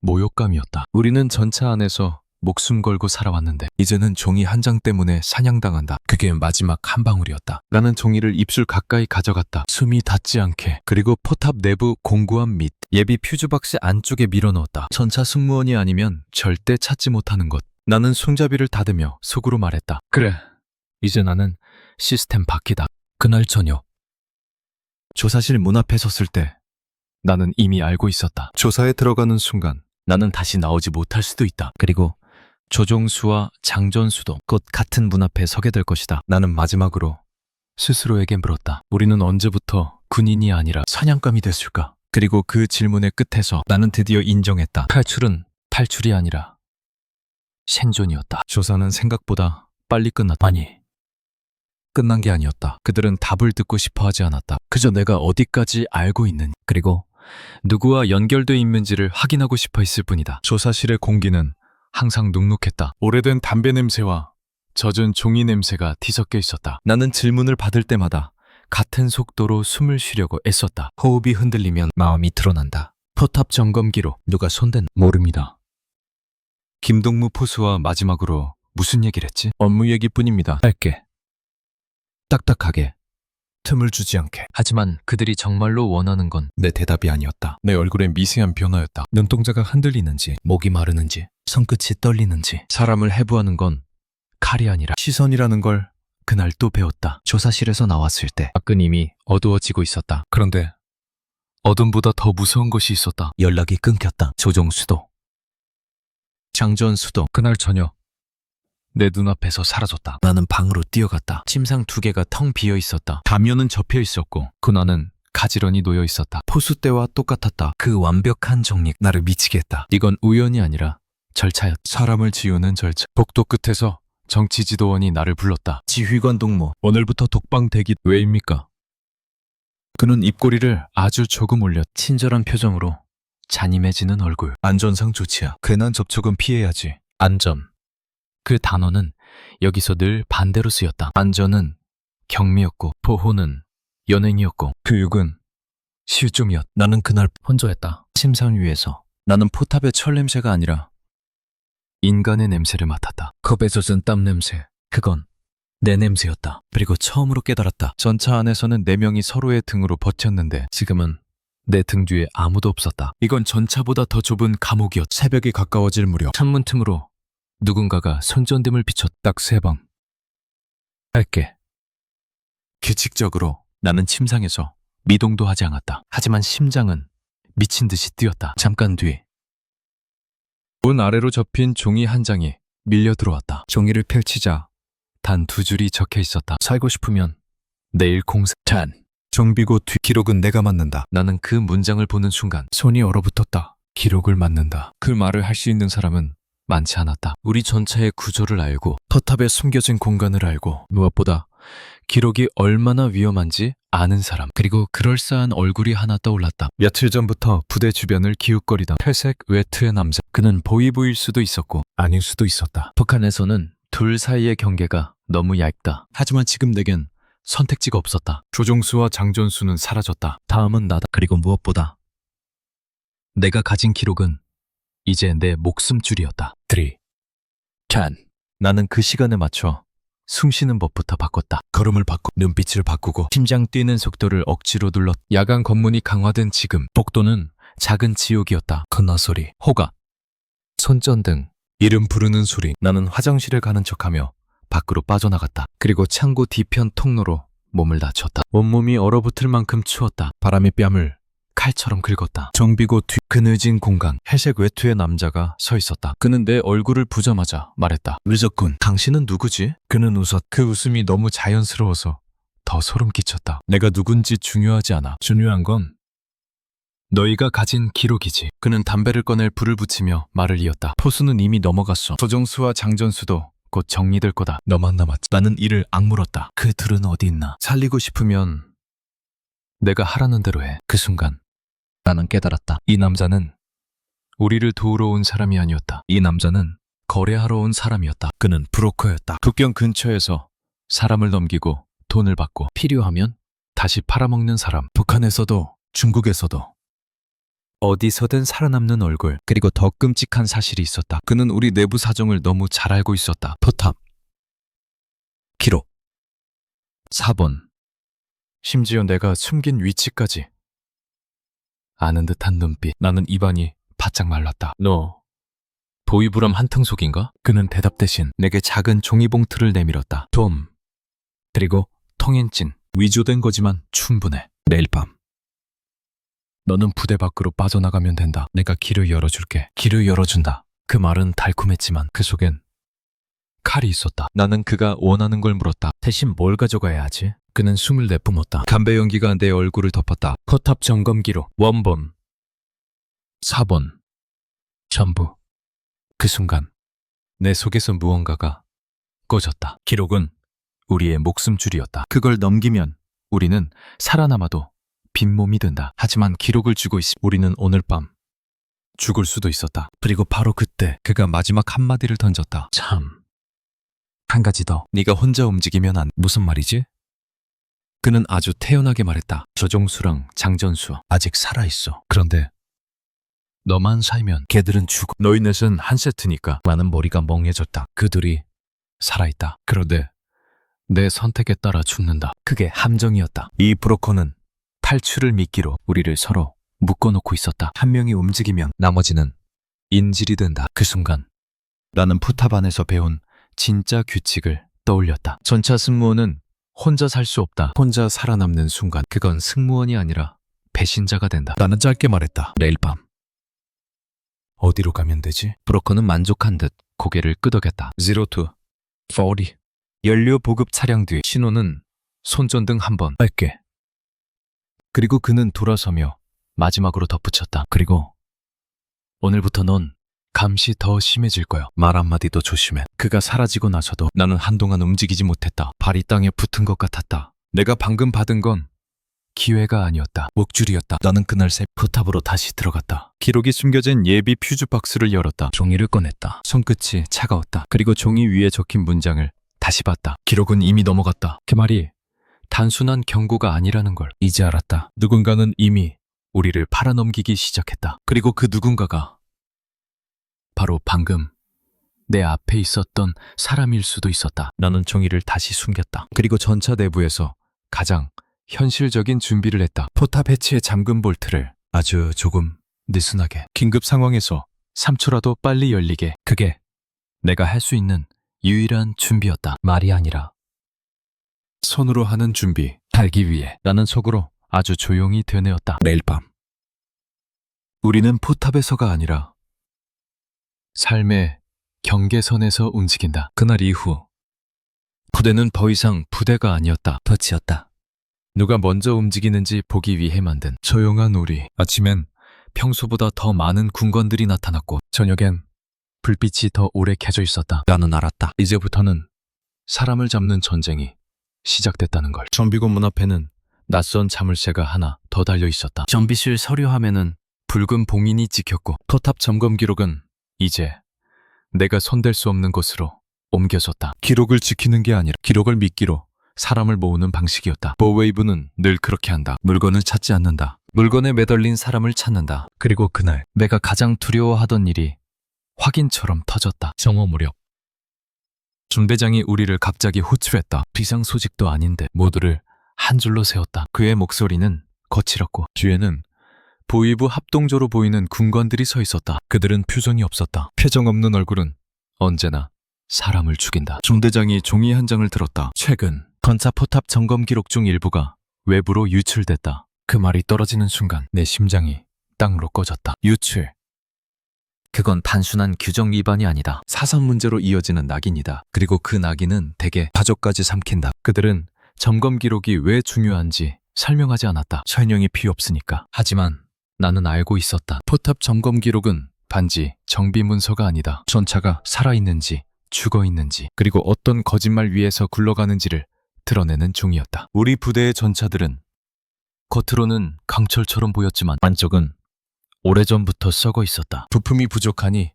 모욕감이었다. 우리는 전차 안에서 목숨 걸고 살아왔는데 이제는 종이 한 장 때문에 사냥당한다. 그게 마지막 한 방울이었다. 나는 종이를 입술 가까이 가져갔다. 숨이 닿지 않게. 그리고 포탑 내부 공구함 및 예비 퓨즈박스 안쪽에 밀어넣었다. 전차 승무원이 아니면 절대 찾지 못하는 것. 나는 손잡이를 닫으며 속으로 말했다. 그래, 이제 나는 시스템 밖이다. 그날 저녁 조사실 문 앞에 섰을 때 나는 이미 알고 있었다. 조사에 들어가는 순간 나는 다시 나오지 못할 수도 있다. 그리고 조종수와 장전수도 곧 같은 문 앞에 서게 될 것이다. 나는 마지막으로 스스로에게 물었다. 우리는 언제부터 군인이 아니라 사냥감이 됐을까? 그리고 그 질문의 끝에서 나는 드디어 인정했다. 탈출은 탈출이 아니라 생존이었다. 조사는 생각보다 빨리 끝났다. 아니, 끝난 게 아니었다. 그들은 답을 듣고 싶어 하지 않았다. 그저 내가 어디까지 알고 있는지, 그리고 누구와 연결돼 있는지를 확인하고 싶어 했을 뿐이다. 조사실의 공기는 항상 눅눅했다. 오래된 담배 냄새와 젖은 종이 냄새가 뒤섞여 있었다. 나는 질문을 받을 때마다 같은 속도로 숨을 쉬려고 애썼다. 호흡이 흔들리면 마음이 드러난다. 포탑 점검 기록. 누가 손댄? 모릅니다. 김동무 포수와 마지막으로 무슨 얘기를 했지? 업무 얘기뿐입니다. 짧게, 딱딱하게, 틈을 주지 않게. 하지만 그들이 정말로 원하는 건 내 대답이 아니었다. 내 얼굴에 미세한 변화였다. 눈동자가 흔들리는지, 목이 마르는지, 손끝이 떨리는지. 사람을 해부하는 건 칼이 아니라 시선이라는 걸 그날 또 배웠다. 조사실에서 나왔을 때 밖은 이미 어두워지고 있었다. 그런데 어둠보다 더 무서운 것이 있었다. 연락이 끊겼다. 조종수도, 장전수도 그날 저녁 내 눈앞에서 사라졌다. 나는 방으로 뛰어갔다. 침상 2개가 텅 비어 있었다. 담요는 접혀 있었고 그나는 가지런히 놓여 있었다. 포수 때와 똑같았다. 그 완벽한 정리, 나를 미치게 했다. 이건 우연이 아니라 절차였다. 사람을 지우는 절차. 복도 끝에서 정치지도원이 나를 불렀다. 지휘관 동무, 오늘부터 독방 대기. 왜입니까? 그는 입꼬리를 아주 조금 올려 친절한 표정으로 잔인해지는 얼굴. 안전상 좋지야. 괜한 접촉은 피해야지. 안전. 그 단어는 여기서 늘 반대로 쓰였다. 안전은 경미였고 보호는 연행이었고 교육은 실종이었다. 나는 그날 혼조했다. 침상 위에서 나는 포탑의 철 냄새가 아니라 인간의 냄새를 맡았다. 컵에 젖은 땀 냄새. 그건 내 냄새였다. 그리고 처음으로 깨달았다. 전차 안에서는 4명이 서로의 등으로 버텼는데 지금은 내 등 뒤에 아무도 없었다. 이건 전차보다 더 좁은 감옥이었다. 새벽이 가까워질 무렵 창문 틈으로 누군가가 손전등을 비췄. 딱 3번. 짧게. 규칙적으로 나는 침상에서 미동도 하지 않았다. 하지만 심장은 미친 듯이 뛰었다. 잠깐 뒤 문 아래로 접힌 종이 한 장이 밀려 들어왔다. 종이를 펼치자 단 2줄이 적혀 있었다. 살고 싶으면 내일 공사. 단. 정비고 뒤. 기록은 내가 맡는다. 나는 그 문장을 보는 순간 손이 얼어붙었다. 기록을 맡는다. 그 말을 할 수 있는 사람은 많지 않았다. 우리 전차의 구조를 알고 터탑에 숨겨진 공간을 알고 무엇보다 기록이 얼마나 위험한지 아는 사람. 그리고 그럴싸한 얼굴이 하나 떠올랐다. 며칠 전부터 부대 주변을 기웃거리던 회색 외투의 남자. 그는 보이부일 수도 있었고 아닐 수도 있었다. 북한에서는 둘 사이의 경계가 너무 얇다. 하지만 지금 내겐 선택지가 없었다. 조종수와 장전수는 사라졌다. 다음은 나다. 그리고 무엇보다 내가 가진 기록은 이제 내 목숨줄이었다. 3, 10. 나는 그 시간에 맞춰 숨쉬는 법부터 바꿨다. 걸음을 바꾸고 눈빛을 바꾸고 심장 뛰는 속도를 억지로 눌렀. 야간 검문이 강화된 지금 복도는 작은 지옥이었다. 건너 소리, 호각, 손전등, 이름 부르는 소리. 나는 화장실에 가는 척하며 밖으로 빠져나갔다. 그리고 창고 뒤편 통로로 몸을 낮췄다. 온몸이 얼어붙을 만큼 추웠다. 바람이 뺨을 칼처럼 긁었다. 정비고 뒤 그늘진 공간. 회색 외투의 남자가 서 있었다. 그는 내 얼굴을 보자마자 말했다. 늦었군. 당신은 누구지? 그는 웃었. 그 웃음이 너무 자연스러워서 더 소름 끼쳤다. 내가 누군지 중요하지 않아. 중요한 건 너희가 가진 기록이지. 그는 담배를 꺼내 불을 붙이며 말을 이었다. 포수는 이미 넘어갔어. 조정수와 장전수도 곧 정리될 거다. 너만 남았지. 나는 이를 악물었다. 그 둘은 어디 있나? 살리고 싶으면 내가 하라는 대로 해. 그 순간 나는 깨달았다. 이 남자는 우리를 도우러 온 사람이 아니었다. 이 남자는 거래하러 온 사람이었다. 그는 브로커였다. 국경 근처에서 사람을 넘기고 돈을 받고 필요하면 다시 팔아먹는 사람. 북한에서도 중국에서도 어디서든 살아남는 얼굴. 그리고 더 끔찍한 사실이 있었다. 그는 우리 내부 사정을 너무 잘 알고 있었다. 포탑, 기록, 4번. 심지어 내가 숨긴 위치까지 아는 듯한 눈빛. 나는 입안이 바짝 말랐다. 너 보이브람 한통속인가? 그는 대답 대신 내게 작은 종이봉투를 내밀었다. 돔. 그리고 통행증. 위조된 거지만 충분해. 내일 밤 너는 부대 밖으로 빠져나가면 된다. 내가 길을 열어줄게. 길을 열어준다. 그 말은 달콤했지만 그 속엔 칼이 있었다. 나는 그가 원하는 걸 물었다. 대신 뭘 가져가야 하지? 그는 숨을 내뿜었다. 담배 연기가 내 얼굴을 덮었다. 포탑 점검 기록. 원본, 4번. 전부. 그 순간 내 속에서 무언가가 꺼졌다. 기록은 우리의 목숨줄이었다. 그걸 넘기면 우리는 살아남아도 빈몸이 된다. 하지만 기록을 쥐고 우리는 오늘 밤 죽을 수도 있었다. 그리고 바로 그때 그가 마지막 한마디를 던졌다. 참. 한 가지 더. 네가 혼자 움직이면 안. 무슨 말이지? 그는 아주 태연하게 말했다. 조종수랑 장전수 아직 살아있어. 그런데 너만 살면 걔들은 죽어. 너희 넷은 한 세트니까. 나는 머리가 멍해졌다. 그들이 살아있다. 그런데 내 선택에 따라 죽는다. 그게 함정이었다. 이 브로커는 탈출을 미끼로 우리를 서로 묶어놓고 있었다. 한 명이 움직이면 나머지는 인질이 된다. 그 순간 나는 포탑 안에서 배운 진짜 규칙을 떠올렸다. 전차 승무원은 혼자 살 수 없다. 혼자 살아남는 순간 그건 승무원이 아니라 배신자가 된다. 나는 짧게 말했다. 내일 밤 어디로 가면 되지? 브로커는 만족한 듯 고개를 끄덕였다. 02, 40. 연료 보급 차량 뒤 신호는 손전등 한 번. 짧게. 그리고 그는 돌아서며 마지막으로 덧붙였다. 그리고 오늘부터 넌 감시 더 심해질 거야. 말 한마디도 조심해. 그가 사라지고 나서도 나는 한동안 움직이지 못했다. 발이 땅에 붙은 것 같았다. 내가 방금 받은 건 기회가 아니었다. 목줄이었다. 나는 그날 새 포탑으로 다시 들어갔다. 기록이 숨겨진 예비 퓨즈 박스를 열었다. 종이를 꺼냈다. 손끝이 차가웠다. 그리고 종이 위에 적힌 문장을 다시 봤다. 기록은 이미 넘어갔다. 그 말이 단순한 경고가 아니라는 걸 이제 알았다. 누군가는 이미 우리를 팔아넘기기 시작했다. 그리고 그 누군가가 바로 방금 내 앞에 있었던 사람일 수도 있었다. 나는 종이를 다시 숨겼다. 그리고 전차 내부에서 가장 현실적인 준비를 했다. 포탑 해치의 잠금 볼트를 아주 조금 느슨하게, 긴급 상황에서 3초라도 빨리 열리게. 그게 내가 할 수 있는 유일한 준비였다. 말이 아니라 손으로 하는 준비. 달기 위해 나는 속으로 아주 조용히 되뇌었다. 매일 밤 우리는 포탑에서가 아니라 삶의 경계선에서 움직인다. 그날 이후 부대는 더 이상 부대가 아니었다. 덫이었다. 누가 먼저 움직이는지 보기 위해 만든 조용한 우리. 아침엔 평소보다 더 많은 군관들이 나타났고 저녁엔 불빛이 더 오래 켜져 있었다. 나는 알았다. 이제부터는 사람을 잡는 전쟁이 시작됐다는 걸. 정비고 문 앞에는 낯선 자물쇠가 하나 더 달려 있었다. 정비실 서류함에는 붉은 봉인이 찍혔고 포탑 점검 기록은 이제 내가 손댈 수 없는 곳으로 옮겨졌다. 기록을 지키는 게 아니라 기록을 미끼로 사람을 모으는 방식이었다. 보웨이브는 늘 그렇게 한다. 물건을 찾지 않는다. 물건에 매달린 사람을 찾는다. 그리고 그날 내가 가장 두려워하던 일이 확인처럼 터졌다. 정오 무렵 중대장이 우리를 갑자기 호출했다. 비상소식도 아닌데 모두를 한 줄로 세웠다. 그의 목소리는 거칠었고 뒤에는 보위부 합동조로 보이는 군관들이 서 있었다. 그들은 표정이 없었다. 표정 없는 얼굴은 언제나 사람을 죽인다. 중대장이 종이 한 장을 들었다. 최근 건차 포탑 점검 기록 중 일부가 외부로 유출됐다. 그 말이 떨어지는 순간 내 심장이 땅으로 꺼졌다. 유출. 그건 단순한 규정 위반이 아니다. 사선 문제로 이어지는 낙인이다. 그리고 그 낙인은 대개 가족까지 삼킨다. 그들은 점검 기록이 왜 중요한지 설명하지 않았다. 설명이 필요 없으니까. 하지만 나는 알고 있었다. 포탑 점검 기록은 단지 정비 문서가 아니다. 전차가 살아있는지 죽어있는지 그리고 어떤 거짓말 위에서 굴러가는지를 드러내는 종이었다. 우리 부대의 전차들은 겉으로는 강철처럼 보였지만 안쪽은 오래전부터 썩어 있었다. 부품이 부족하니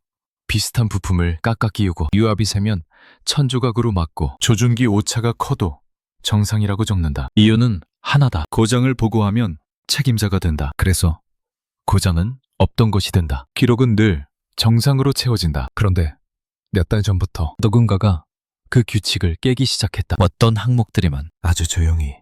비슷한 부품을 깎아 끼우고 유압이 세면 1000조각으로 막고 조준기 오차가 커도 정상이라고 적는다. 이유는 하나다. 고장을 보고하면 책임자가 된다. 그래서 고장은 없던 것이 된다. 기록은 늘 정상으로 채워진다. 그런데 몇 달 전부터 누군가가 그 규칙을 깨기 시작했다. 어떤 항목들에만 아주 조용히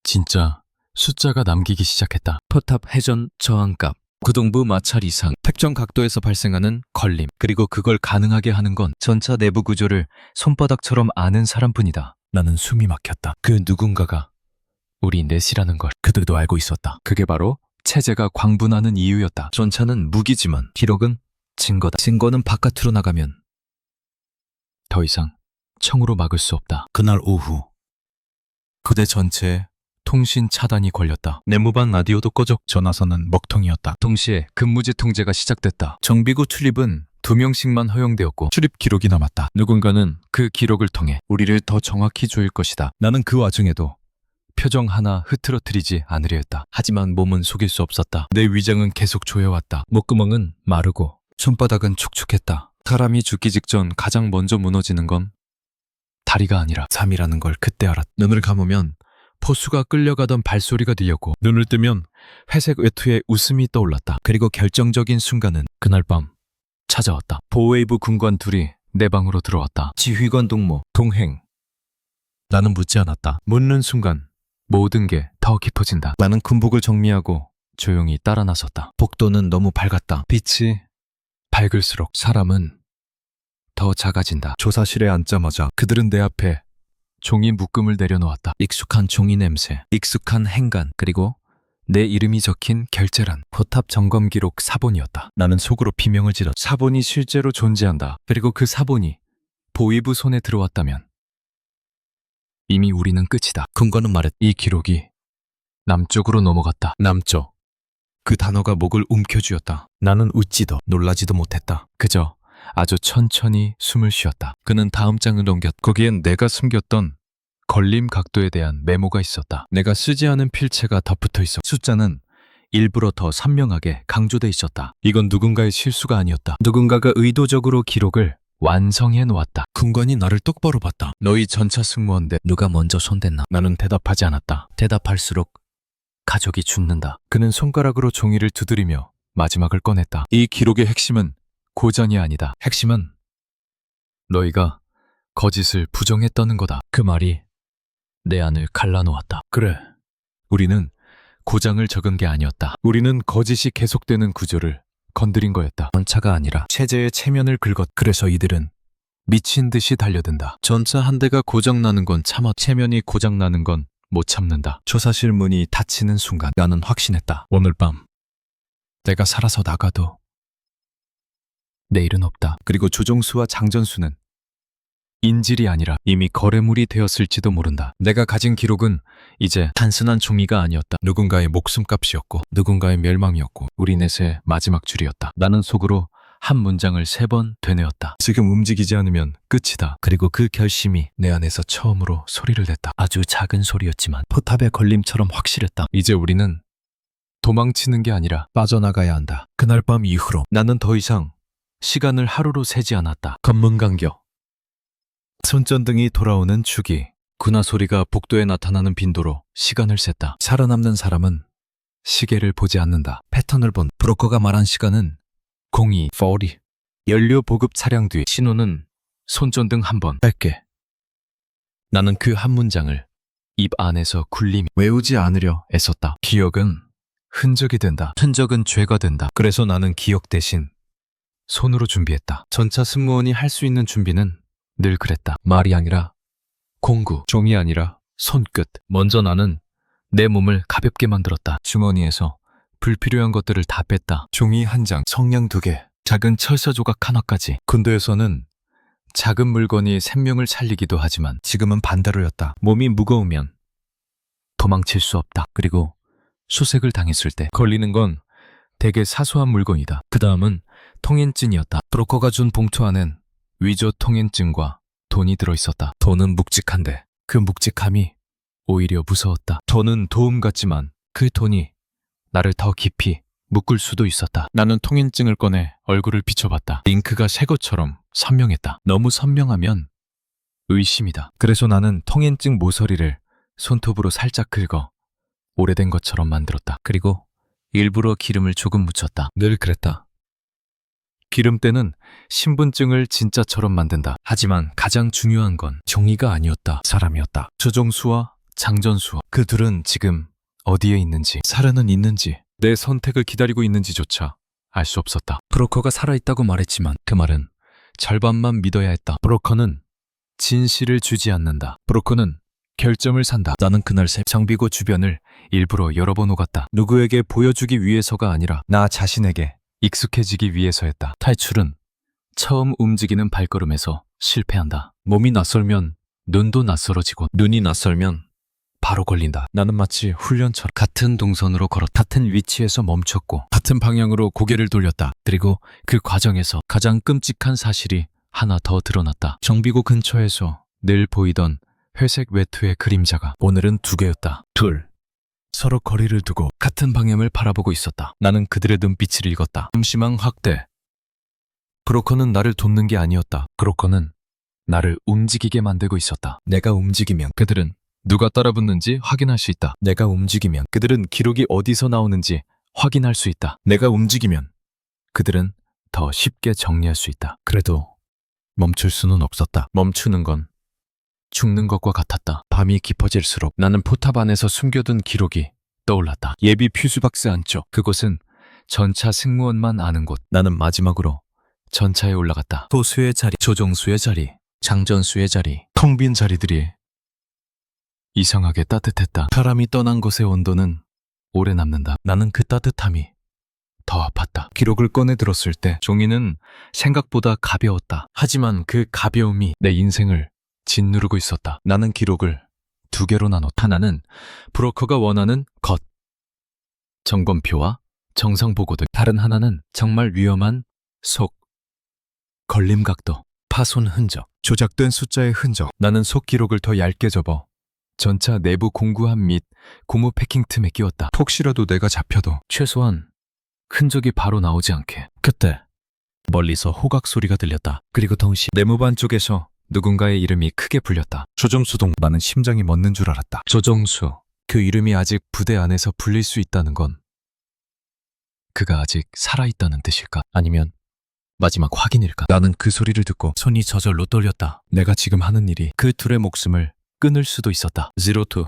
진짜 숫자가 남기기 시작했다. 포탑 회전 저항값, 구동부 마찰 이상, 특정 각도에서 발생하는 걸림, 그리고 그걸 가능하게 하는 건 전차 내부 구조를 손바닥처럼 아는 사람뿐이다. 나는 숨이 막혔다. 그 누군가가 우리 넷이라는 걸 그들도 알고 있었다. 그게 바로 체제가 광분하는 이유였다. 전차는 무기지만 기록은 증거다. 증거는 바깥으로 나가면 더 이상 청으로 막을 수 없다. 그날 오후 부대 전체에 통신 차단이 걸렸다. 내무반 라디오도 꺼져 전화선은 먹통이었다. 동시에 근무지 통제가 시작됐다. 정비구 출입은 2명씩만 허용되었고 출입 기록이 남았다. 누군가는 그 기록을 통해 우리를 더 정확히 조일 것이다. 나는 그 와중에도 표정 하나 흐트러뜨리지 않으려 했다. 하지만 몸은 속일 수 없었다. 내 위장은 계속 조여왔다. 목구멍은 마르고 손바닥은 촉촉했다. 사람이 죽기 직전 가장 먼저 무너지는 건 다리가 아니라 삶이라는 걸 그때 알았다. 눈을 감으면 포수가 끌려가던 발소리가 들렸고 눈을 뜨면 회색 외투에 웃음이 떠올랐다. 그리고 결정적인 순간은 그날 밤 찾아왔다. 보웨이브 군관 둘이 내 방으로 들어왔다. 지휘관 동무, 동행. 나는 묻지 않았다. 묻는 순간 모든 게 더 깊어진다. 나는 군복을 정리하고 조용히 따라 나섰다. 복도는 너무 밝았다. 빛이 밝을수록 사람은 더 작아진다. 조사실에 앉자마자 그들은 내 앞에 종이 묶음을 내려놓았다. 익숙한 종이 냄새, 익숙한 행간, 그리고 내 이름이 적힌 결제란. 포탑 점검 기록 사본이었다. 나는 속으로 비명을 질렀다. 사본이 실제로 존재한다. 그리고 그 사본이 보위부 손에 들어왔다면 이미 우리는 끝이다. 군관은 말했다. 이 기록이 남쪽으로 넘어갔다. 남쪽. 그 단어가 목을 움켜쥐었다. 나는 웃지도 놀라지도 못했다. 그저 아주 천천히 숨을 쉬었다. 그는 다음 장을 넘겼다. 거기엔 내가 숨겼던 걸림 각도에 대한 메모가 있었다. 내가 쓰지 않은 필체가 덧붙어 있어. 숫자는 일부러 더 선명하게 강조돼 있었다. 이건 누군가의 실수가 아니었다. 누군가가 의도적으로 기록을 완성해 놓았다. 군관이 나를 똑바로 봤다. 너희 전차 승무원대 누가 먼저 손댔나? 나는 대답하지 않았다. 대답할수록 가족이 죽는다. 그는 손가락으로 종이를 두드리며 마지막을 꺼냈다. 이 기록의 핵심은 고전이 아니다. 핵심은 너희가 거짓을 부정했다는 거다. 그 말이 내 안을 갈라놓았다. 그래. 우리는 고장을 적은 게 아니었다. 우리는 거짓이 계속되는 구조를 건드린 거였다. 전차가 아니라 체제의 체면을 긁었. 그래서 이들은 미친 듯이 달려든다. 전차 한 대가 고장나는 건 참아. 체면이 고장나는 건 못 참는다. 조사실 문이 닫히는 순간 나는 확신했다. 오늘 밤 내가 살아서 나가도 내일은 없다. 그리고 조종수와 장전수는 인질이 아니라 이미 거래물이 되었을지도 모른다. 내가 가진 기록은 이제 단순한 종이가 아니었다. 누군가의 목숨값이었고 누군가의 멸망이었고 우리 넷의 마지막 줄이었다. 나는 속으로 한 문장을 3번 되뇌었다. 지금 움직이지 않으면 끝이다. 그리고 그 결심이 내 안에서 처음으로 소리를 냈다. 아주 작은 소리였지만 포탑의 걸림처럼 확실했다. 이제 우리는 도망치는 게 아니라 빠져나가야 한다. 그날 밤 이후로 나는 더 이상 시간을 하루로 세지 않았다. 검문간격, 손전등이 돌아오는 주기, 군화 소리가 복도에 나타나는 빈도로 시간을 셌다. 살아남는 사람은 시계를 보지 않는다. 패턴을 본 브로커가 말한 시간은 0240. 연료 보급 차량 뒤 신호는 손전등 한 번 짧게. 나는 그 한 문장을 입 안에서 굴림 외우지 않으려 애썼다. 기억은 흔적이 된다. 흔적은 죄가 된다. 그래서 나는 기억 대신 손으로 준비했다. 전차 승무원이 할 수 있는 준비는 늘 그랬다. 말이 아니라 공구, 종이 아니라 손끝. 먼저 나는 내 몸을 가볍게 만들었다. 주머니에서 불필요한 것들을 다 뺐다. 종이 한 장, 성냥 2개, 작은 철사 조각 하나까지. 군대에서는 작은 물건이 생명을 살리기도 하지만 지금은 반대로였다. 몸이 무거우면 도망칠 수 없다. 그리고 수색을 당했을 때 걸리는 건 되게 사소한 물건이다. 그 다음은 통행증이었다. 브로커가 준 봉투 안엔 위조 통행증과 돈이 들어있었다. 돈은 묵직한데 그 묵직함이 오히려 무서웠다. 돈은 도움 같지만 그 돈이 나를 더 깊이 묶을 수도 있었다. 나는 통행증을 꺼내 얼굴을 비춰봤다. 잉크가 새 것처럼 선명했다. 너무 선명하면 의심이다. 그래서 나는 통행증 모서리를 손톱으로 살짝 긁어 오래된 것처럼 만들었다. 그리고 일부러 기름을 조금 묻혔다. 늘 그랬다. 기름때는 신분증을 진짜처럼 만든다. 하지만 가장 중요한 건 종이가 아니었다. 사람이었다. 조종수와 장전수. 그 둘은 지금 어디에 있는지, 살아는 있는지, 내 선택을 기다리고 있는지조차 알 수 없었다. 브로커가 살아있다고 말했지만 그 말은 절반만 믿어야 했다. 브로커는 진실을 주지 않는다. 브로커는 결점을 산다. 나는 그날 새 장비고 주변을 일부러 여러 번 오갔다. 누구에게 보여주기 위해서가 아니라 나 자신에게 익숙해지기 위해서였다. 탈출은 처음 움직이는 발걸음에서 실패한다. 몸이 낯설면 눈도 낯설어지고 눈이 낯설면 바로 걸린다. 나는 마치 훈련처럼 같은 동선으로 걸었다. 같은 위치에서 멈췄고 같은 방향으로 고개를 돌렸다. 그리고 그 과정에서 가장 끔찍한 사실이 하나 더 드러났다. 정비고 근처에서 늘 보이던 회색 외투의 그림자가 오늘은 2개였다. 둘. 서로 거리를 두고 같은 방향을 바라보고 있었다. 나는 그들의 눈빛을 읽었다. 심심한 확대. 브로커는 나를 돕는 게 아니었다. 브로커는 나를 움직이게 만들고 있었다. 내가 움직이면 그들은 누가 따라붙는지 확인할 수 있다. 내가 움직이면 그들은 기록이 어디서 나오는지 확인할 수 있다. 내가 움직이면 그들은 더 쉽게 정리할 수 있다. 그래도 멈출 수는 없었다. 멈추는 건 죽는 것과 같았다. 밤이 깊어질수록 나는 포탑 안에서 숨겨둔 기록이 떠올랐다. 예비 퓨즈박스 안쪽. 그곳은 전차 승무원만 아는 곳. 나는 마지막으로 전차에 올라갔다. 소수의 자리, 조종수의 자리, 장전수의 자리, 텅 빈 자리들이 이상하게 따뜻했다. 사람이 떠난 곳의 온도는 오래 남는다. 나는 그 따뜻함이 더 아팠다. 기록을 꺼내 들었을 때 종이는 생각보다 가벼웠다. 하지만 그 가벼움이 내 인생을 짓누르고 있었다. 나는 기록을 두 개로 나눴다. 하나는 브로커가 원하는 것, 점검표와 정상 보고 등. 다른 하나는 정말 위험한 속, 걸림 각도, 파손 흔적, 조작된 숫자의 흔적. 나는 속 기록을 더 얇게 접어 전차 내부 공구함 및 고무 패킹 틈에 끼웠다. 혹시라도 내가 잡혀도 최소한 흔적이 바로 나오지 않게. 그때 멀리서 호각 소리가 들렸다. 그리고 동시에 내무반 쪽에서 누군가의 이름이 크게 불렸다. 조정수동. 나는 심장이 멎는 줄 알았다. 조정수. 그 이름이 아직 부대 안에서 불릴 수 있다는 건 그가 아직 살아있다는 뜻일까? 아니면 마지막 확인일까? 나는 그 소리를 듣고 손이 저절로 떨렸다. 내가 지금 하는 일이 그 둘의 목숨을 끊을 수도 있었다. 0 to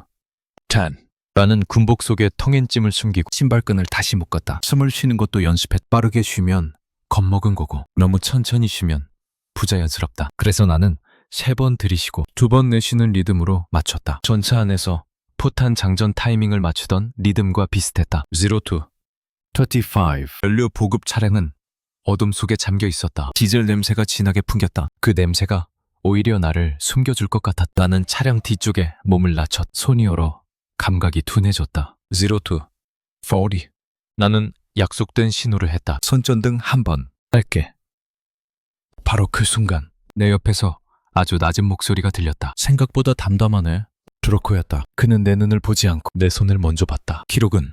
10. 나는 군복 속에 텅앤찜을 숨기고 신발끈을 다시 묶었다. 숨을 쉬는 것도 연습했다. 빠르게 쉬면 겁먹은 거고 너무 천천히 쉬면 부자연스럽다. 그래서 나는 3번 들이쉬고 2번 내쉬는 리듬으로 맞췄다. 전차 안에서 포탄 장전 타이밍을 맞추던 리듬과 비슷했다. 0 to 35. 연료 보급 차량은 어둠 속에 잠겨 있었다. 디젤 냄새가 진하게 풍겼다. 그 냄새가 오히려 나를 숨겨줄 것 같았다. 나는 차량 뒤쪽에 몸을 낮췄. 손이 얼어 감각이 둔해졌다. 0 to 40. 나는 약속된 신호를 했다. 손전등 한 번. 짧게. 바로 그 순간 내 옆에서 아주 낮은 목소리가 들렸다. 생각보다 담담하네. 드로코였다. 그는 내 눈을 보지 않고 내 손을 먼저 봤다. 기록은.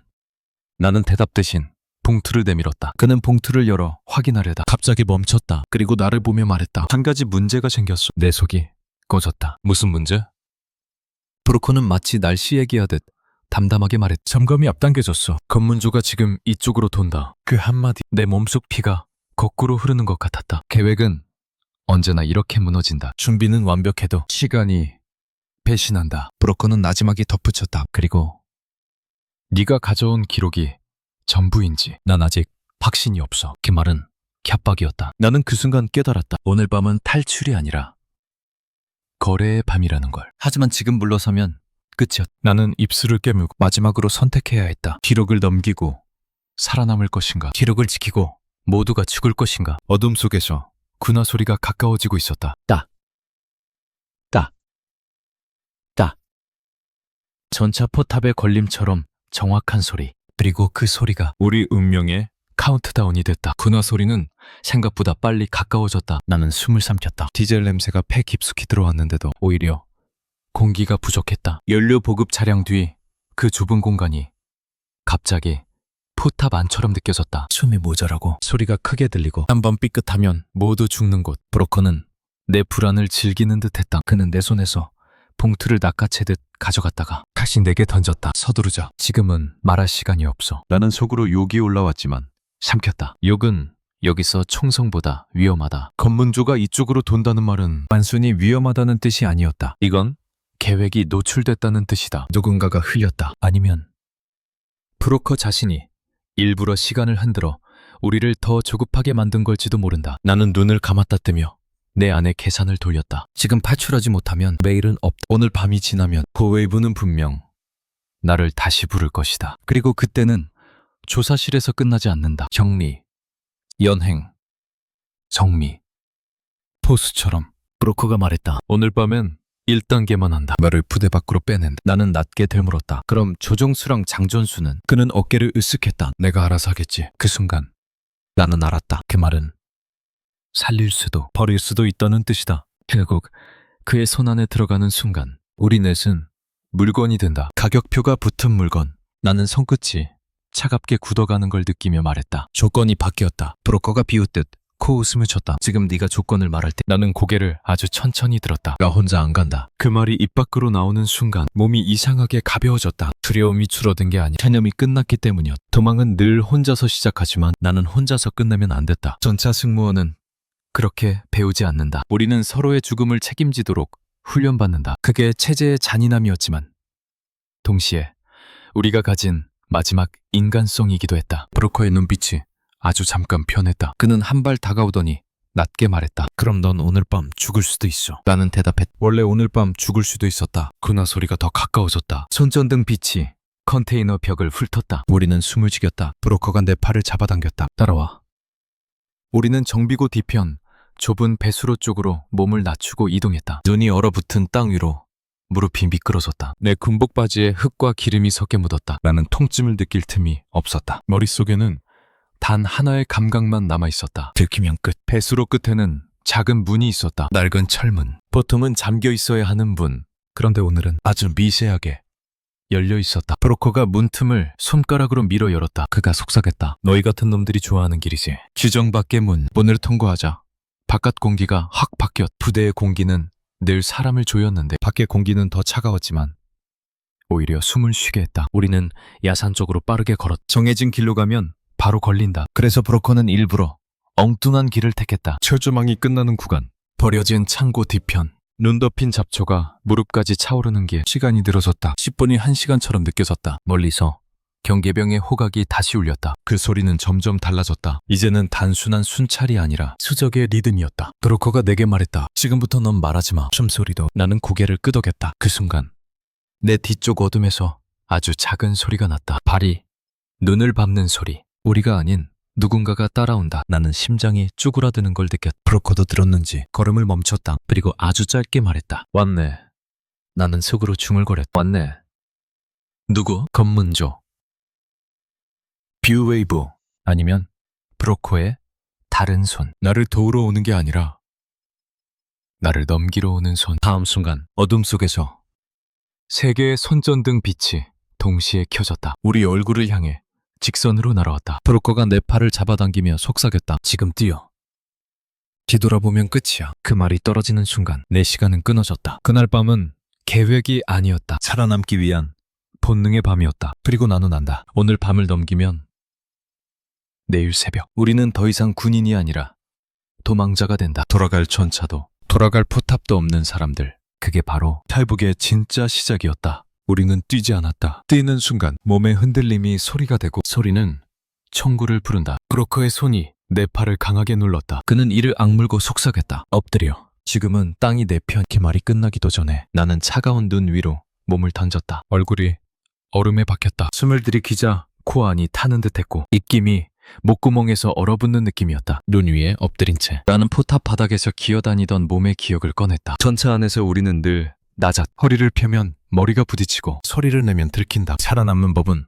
나는 대답 대신 봉투를 내밀었다. 그는 봉투를 열어 확인하려다 갑자기 멈췄다. 그리고 나를 보며 말했다. 한 가지 문제가 생겼어. 내 속이 꺼졌다. 무슨 문제? 브로커는 마치 날씨 얘기하듯 담담하게 말했. 점검이 앞당겨졌어. 검문조가 지금 이쪽으로 돈다. 그 한마디 내 몸속 피가 거꾸로 흐르는 것 같았다. 계획은 언제나 이렇게 무너진다. 준비는 완벽해도 시간이 배신한다. 브로커는 나지막이 덧붙였다. 그리고 네가 가져온 기록이 전부인지 난 아직 확신이 없어. 그 말은 캬박이었다. 나는 그 순간 깨달았다. 오늘 밤은 탈출이 아니라 거래의 밤이라는 걸. 하지만 지금 물러서면 끝이었다. 나는 입술을 깨물고 마지막으로 선택해야 했다. 기록을 넘기고 살아남을 것인가? 기록을 지키고 모두가 죽을 것인가? 어둠 속에서 군화 소리가 가까워지고 있었다. 따. 따. 따. 전차 포탑의 걸림처럼 정확한 소리. 그리고 그 소리가 우리 운명의 카운트다운이 됐다. 군화 소리는 생각보다 빨리 가까워졌다. 나는 숨을 삼켰다. 디젤 냄새가 폐 깊숙이 들어왔는데도 오히려 공기가 부족했다. 연료 보급 차량 뒤 그 좁은 공간이 갑자기 포탑 안처럼 느껴졌다. 숨이 모자라고 소리가 크게 들리고 한번 삐끗하면 모두 죽는 곳. 브로커는 내 불안을 즐기는 듯했다. 그는 내 손에서 봉투를 낚아채듯 가져갔다가 다시 내게 던졌다. 서두르자. 지금은 말할 시간이 없어. 나는 속으로 욕이 올라왔지만 삼켰다. 욕은 여기서 총성보다 위험하다. 검문조가 이쪽으로 돈다는 말은 단순히 위험하다는 뜻이 아니었다. 이건 계획이 노출됐다는 뜻이다. 누군가가 흘렸다. 아니면 브로커 자신이 일부러 시간을 흔들어 우리를 더 조급하게 만든 걸지도 모른다. 나는 눈을 감았다 뜨며 내 안에 계산을 돌렸다. 지금 탈출하지 못하면 내일은 없다. 오늘 밤이 지나면 고웨이브는 분명 나를 다시 부를 것이다. 그리고 그때는 조사실에서 끝나지 않는다. 격리, 연행, 정미, 포수처럼. 브로커가 말했다. 오늘 밤엔 1단계만 한다. 말을 부대 밖으로 빼낸다. 나는 낮게 되물었다. 그럼 조정수랑 장전수는? 그는 어깨를 으쓱했다. 내가 알아서 하겠지. 그 순간 나는 알았다. 그 말은 살릴 수도 버릴 수도 있다는 뜻이다. 결국 그의 손 안에 들어가는 순간 우리 넷은 물건이 된다. 가격표가 붙은 물건. 나는 손끝이 차갑게 굳어가는 걸 느끼며 말했다. 조건이 바뀌었다. 브로커가 비웃듯 코웃음을 쳤다. 지금 네가 조건을 말할 때 나는 고개를 아주 천천히 들었다. 나 혼자 안 간다. 그 말이 입 밖으로 나오는 순간 몸이 이상하게 가벼워졌다. 두려움이 줄어든 게 아니라 체념이 끝났기 때문이었다. 도망은 늘 혼자서 시작하지만 나는 혼자서 끝내면 안 됐다. 전차 승무원은 그렇게 배우지 않는다. 우리는 서로의 죽음을 책임지도록 훈련받는다. 그게 체제의 잔인함이었지만 동시에 우리가 가진 마지막 인간성이기도 했다. 브로커의 눈빛이 아주 잠깐 변했다. 그는 한 발 다가오더니 낮게 말했다. 그럼 넌 오늘 밤 죽을 수도 있어. 나는 대답했다. 원래 오늘 밤 죽을 수도 있었다. 군화 소리가 더 가까워졌다. 손전등 빛이 컨테이너 벽을 훑었다. 우리는 숨을 죽였다. 브로커가 내 팔을 잡아당겼다. 따라와. 우리는 정비고 뒤편 좁은 배수로 쪽으로 몸을 낮추고 이동했다. 눈이 얼어붙은 땅 위로 무릎이 미끄러졌다. 내 군복 바지에 흙과 기름이 섞여 묻었다. 나는 통증을 느낄 틈이 없었다. 머릿속에는 단 하나의 감각만 남아 있었다. 들키면 끝. 배수로 끝에는 작은 문이 있었다. 낡은 철문. 보통은 잠겨 있어야 하는 문. 그런데 오늘은 아주 미세하게 열려 있었다. 브로커가 문틈을 손가락으로 밀어 열었다. 그가 속삭였다. 너희 같은 놈들이 좋아하는 길이지. 규정 밖의 문을 통과하자 바깥 공기가 확 바뀌었다. 부대의 공기는 늘 사람을 조였는데 밖의 공기는 더 차가웠지만 오히려 숨을 쉬게 했다. 우리는 야산 쪽으로 빠르게 걸었다. 정해진 길로 가면 바로 걸린다. 그래서 브로커는 일부러 엉뚱한 길을 택했다. 철조망이 끝나는 구간, 버려진 창고 뒤편, 눈 덮인 잡초가 무릎까지 차오르는 길. 시간이 늘어졌다. 10분이 1시간처럼 느껴졌다. 멀리서 경계병의 호각이 다시 울렸다. 그 소리는 점점 달라졌다. 이제는 단순한 순찰이 아니라 수적의 리듬이었다. 브로커가 내게 말했다. 지금부터 넌 말하지 마. 숨소리도. 나는 고개를 끄덕였다. 그 순간 내 뒤쪽 어둠에서 아주 작은 소리가 났다. 발이 눈을 밟는 소리. 우리가 아닌 누군가가 따라온다. 나는 심장이 쭈그라드는 걸 느꼈다. 브로커도 들었는지 걸음을 멈췄다. 그리고 아주 짧게 말했다. 왔네. 나는 속으로 중얼거렸다. 왔네. 누구? 검문조. 뷰웨이브 아니면 브로커의 다른 손. 나를 도우러 오는 게 아니라 나를 넘기러 오는 손. 다음 순간 어둠 속에서 세 개의 손전등 빛이 동시에 켜졌다. 우리 얼굴을 향해 직선으로 날아왔다. 브로커가 내 팔을 잡아당기며 속삭였다. 지금 뛰어. 뒤돌아보면 끝이야. 그 말이 떨어지는 순간 내 시간은 끊어졌다. 그날 밤은 계획이 아니었다. 살아남기 위한 본능의 밤이었다. 그리고 나는 안다. 오늘 밤을 넘기면 내일 새벽 우리는 더 이상 군인이 아니라 도망자가 된다. 돌아갈 전차도 돌아갈 포탑도 없는 사람들. 그게 바로 탈북의 진짜 시작이었다. 우리는 뛰지 않았다. 뛰는 순간 몸의 흔들림이 소리가 되고 소리는 총구를 부른다. 브로커의 손이 내 팔을 강하게 눌렀다. 그는 이를 악물고 속삭였다. 엎드려. 지금은 땅이 내 편. 그 말이 끝나기도 전에 나는 차가운 눈 위로 몸을 던졌다. 얼굴이 얼음에 박혔다. 숨을 들이키자 코 안이 타는 듯했고 입김이 목구멍에서 얼어붙는 느낌이었다. 눈 위에 엎드린 채 나는 포탑 바닥에서 기어다니던 몸의 기억을 꺼냈다. 전차 안에서 우리는 늘 낮았. 허리를 펴면 머리가 부딪히고 소리를 내면 들킨다. 살아남는 법은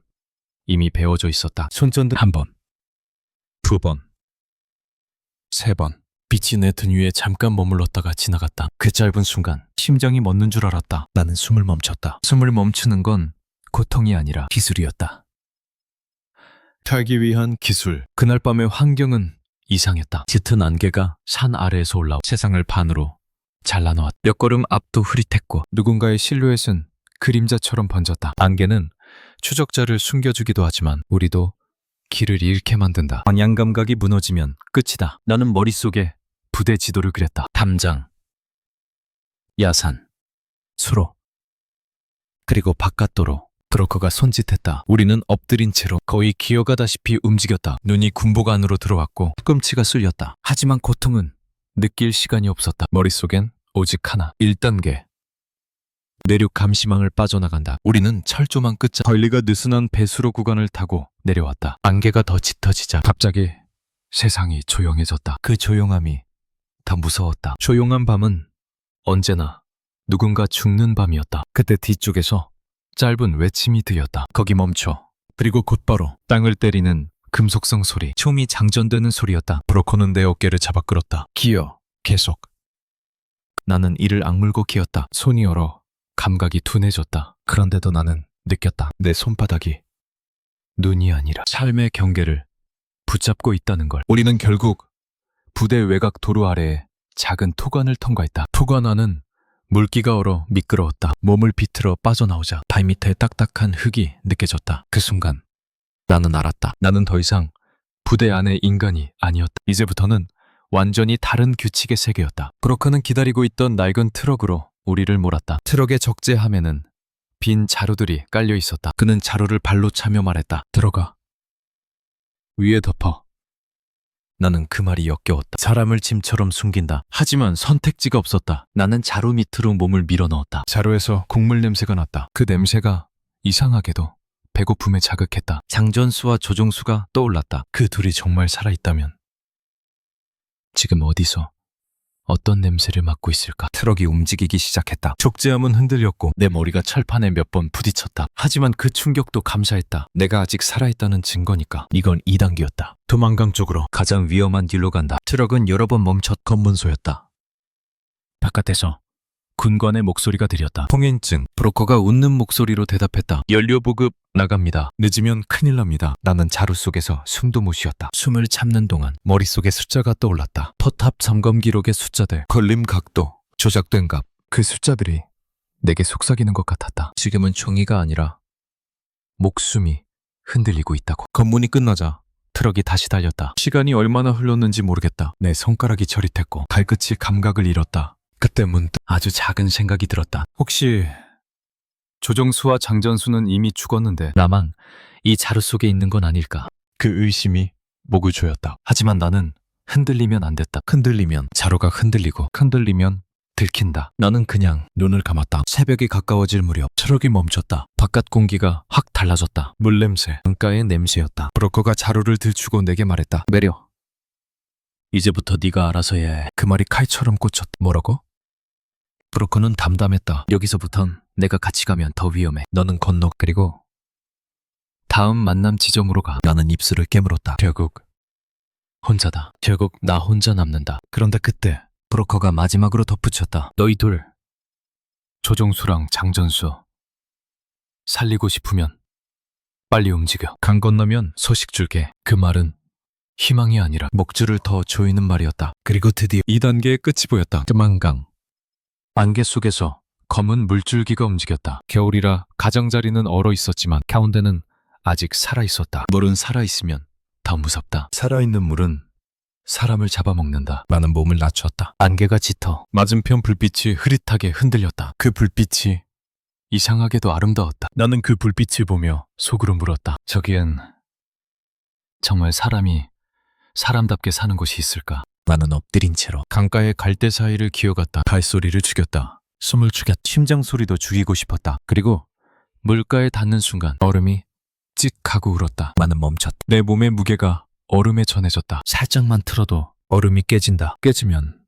이미 배워져 있었다. 손전등 한 번, 두 번, 세 번. 빛이 내 등 위에 잠깐 머물렀다가 지나갔다. 그 짧은 순간 심장이 멎는 줄 알았다. 나는 숨을 멈췄다. 숨을 멈추는 건 고통이 아니라 기술이었다. 살기 위한 기술. 그날 밤의 환경은 이상했다. 짙은 안개가 산 아래에서 올라오 세상을 반으로 잘라놓았다. 몇 걸음 앞도 흐릿했고 누군가의 실루엣은 그림자처럼 번졌다. 안개는 추적자를 숨겨주기도 하지만 우리도 길을 잃게 만든다. 방향 감각이 무너지면 끝이다. 나는 머릿속에 부대 지도를 그렸다. 담장, 야산, 수로, 그리고 바깥도로. 브로커가 손짓했다. 우리는 엎드린 채로 거의 기어가다시피 움직였다. 눈이 군복 안으로 들어왔고 팔꿈치가 쓸렸다. 하지만 고통은 느낄 시간이 없었다. 머릿속엔 오직 하나. 1단계. 내륙 감시망을 빠져나간다. 우리는 철조망 끝자 걸리가 느슨한 배수로 구간을 타고 내려왔다. 안개가 더 짙어지자 갑자기 세상이 조용해졌다. 그 조용함이 더 무서웠다. 조용한 밤은 언제나 누군가 죽는 밤이었다. 그때 뒤쪽에서 짧은 외침이 들렸다. 거기 멈춰. 그리고 곧바로 땅을 때리는 금속성 소리. 총이 장전되는 소리였다. 브로커는 내 어깨를 잡아 끌었다. 기어. 계속. 나는 이를 악물고 기었다. 손이 얼어 감각이 둔해졌다. 그런데도 나는 느꼈다. 내 손바닥이 눈이 아니라 삶의 경계를 붙잡고 있다는 걸. 우리는 결국 부대 외곽 도로 아래에 작은 토관을 통과했다. 토관 안은 물기가 얼어 미끄러웠다. 몸을 비틀어 빠져나오자 발밑에 딱딱한 흙이 느껴졌다. 그 순간 나는 알았다. 나는 더 이상 부대 안의 인간이 아니었다. 이제부터는 완전히 다른 규칙의 세계였다. 브로커는 기다리고 있던 낡은 트럭으로 우리를 몰았다. 트럭의 적재함에는 빈 자루들이 깔려 있었다. 그는 자루를 발로 차며 말했다. 들어가. 위에 덮어. 나는 그 말이 역겨웠다. 사람을 짐처럼 숨긴다. 하지만 선택지가 없었다. 나는 자루 밑으로 몸을 밀어넣었다. 자루에서 국물 냄새가 났다. 그 냄새가 이상하게도 배고픔에 자극했다. 장전수와 조종수가 떠올랐다. 그 둘이 정말 살아있다면 지금 어디서 어떤 냄새를 맡고 있을까? 트럭이 움직이기 시작했다. 족제함은 흔들렸고 내 머리가 철판에 몇 번 부딪혔다. 하지만 그 충격도 감사했다. 내가 아직 살아있다는 증거니까. 이건 2단계였다. 도망강 쪽으로 가장 위험한 길로 간다. 트럭은 여러 번 멈췄. 검문소였다. 바깥에서 군관의 목소리가 들렸다. 통행증. 브로커가 웃는 목소리로 대답했다. 연료 보급 나갑니다. 늦으면 큰일 납니다. 나는 자루 속에서 숨도 못 쉬었다. 숨을 참는 동안 머릿속에 숫자가 떠올랐다. 포탑 점검 기록의 숫자들. 걸림 각도. 조작된 값. 그 숫자들이 내게 속삭이는 것 같았다. 지금은 종이가 아니라 목숨이 흔들리고 있다고. 검문이 끝나자 트럭이 다시 달렸다. 시간이 얼마나 흘렀는지 모르겠다. 내 손가락이 저릿했고 발끝이 감각을 잃었다. 그때 문득 아주 작은 생각이 들었다. 혹시 조정수와 장전수는 이미 죽었는데 나만 이 자루 속에 있는 건 아닐까? 그 의심이 목을 조였다. 하지만 나는 흔들리면 안 됐다. 흔들리면 자루가 흔들리고 흔들리면 들킨다. 나는 그냥 눈을 감았다. 새벽이 가까워질 무렵 트럭이 멈췄다. 바깥 공기가 확 달라졌다. 물냄새, 강가의 냄새였다. 브로커가 자루를 들추고 내게 말했다. 매려. 이제부터 네가 알아서 해야 해. 그 말이 칼처럼 꽂혔다. 뭐라고? 브로커는 담담했다. 여기서부턴 내가 같이 가면 더 위험해. 너는 건너. 그리고 다음 만남 지점으로 가. 나는 입술을 깨물었다. 결국 혼자다. 결국 나 혼자 남는다. 그런데 그때 브로커가 마지막으로 덧붙였다. 너희 둘, 조종수랑 장전수, 살리고 싶으면 빨리 움직여. 강 건너면 소식 줄게. 그 말은 희망이 아니라 목줄을 더 조이는 말이었다. 그리고 드디어 2단계의 끝이 보였다. 끄만강. 안개 속에서 검은 물줄기가 움직였다. 겨울이라 가장자리는 얼어 있었지만 가운데는 아직 살아있었다. 물은 살아있으면 더 무섭다. 살아있는 물은 사람을 잡아먹는다. 나는 몸을 낮췄다. 안개가 짙어 맞은편 불빛이 흐릿하게 흔들렸다. 그 불빛이 이상하게도 아름다웠다. 나는 그 불빛을 보며 속으로 물었다. 저기엔 정말 사람이 사람답게 사는 곳이 있을까? 나는 엎드린 채로 강가의 갈대 사이를 기어갔다. 발소리를 죽였다. 숨을 죽였다. 심장 소리도 죽이고 싶었다. 그리고 물가에 닿는 순간 얼음이 찍 하고 울었다. 나는 멈췄다. 내 몸의 무게가 얼음에 전해졌다. 살짝만 틀어도 얼음이 깨진다. 깨지면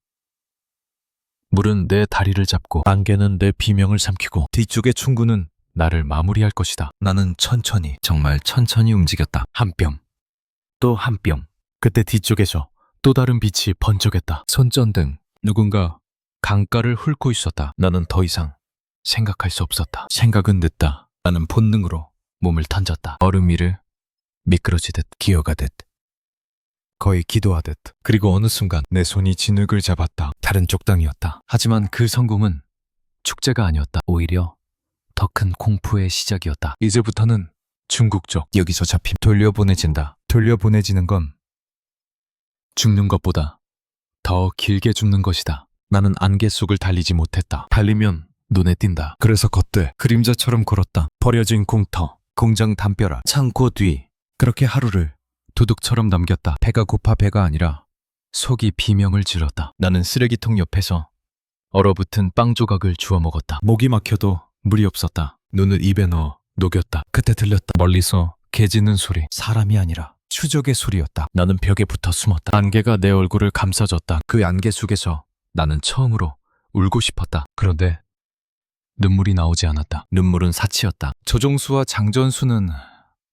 물은 내 다리를 잡고 안개는 내 비명을 삼키고 뒤쪽의 충구는 나를 마무리할 것이다. 나는 천천히, 정말 천천히 움직였다. 한 뼘, 또 한 뼘. 그때 뒤쪽에서 또 다른 빛이 번쩍했다. 손전등. 누군가 강가를 훑고 있었다. 나는 더 이상 생각할 수 없었다. 생각은 늦다. 나는 본능으로 몸을 던졌다. 얼음 위를 미끄러지듯 기어가듯 거의 기도하듯. 그리고 어느 순간 내 손이 진흙을 잡았다. 다른 쪽 땅이었다. 하지만 그 성공은 축제가 아니었다. 오히려 더 큰 공포의 시작이었다. 이제부터는 중국적. 여기서 잡힘. 돌려보내진다. 돌려보내지는 건 죽는 것보다 더 길게 죽는 것이다. 나는 안개 속을 달리지 못했다. 달리면 눈에 띈다. 그래서 걷되 그림자처럼 걸었다. 버려진 공터, 공장 담벼락, 창고 뒤. 그렇게 하루를 도둑처럼 남겼다. 배가 고파 배가 아니라 속이 비명을 질렀다. 나는 쓰레기통 옆에서 얼어붙은 빵 조각을 주워 먹었다. 목이 막혀도 물이 없었다. 눈을 입에 넣어 녹였다. 그때 들렸다. 멀리서 개 짖는 소리. 사람이 아니라 추적의 소리였다. 나는 벽에 붙어 숨었다. 안개가 내 얼굴을 감싸줬다. 그 안개 속에서 나는 처음으로 울고 싶었다. 그런데 눈물이 나오지 않았다. 눈물은 사치였다. 조종수와 장전수는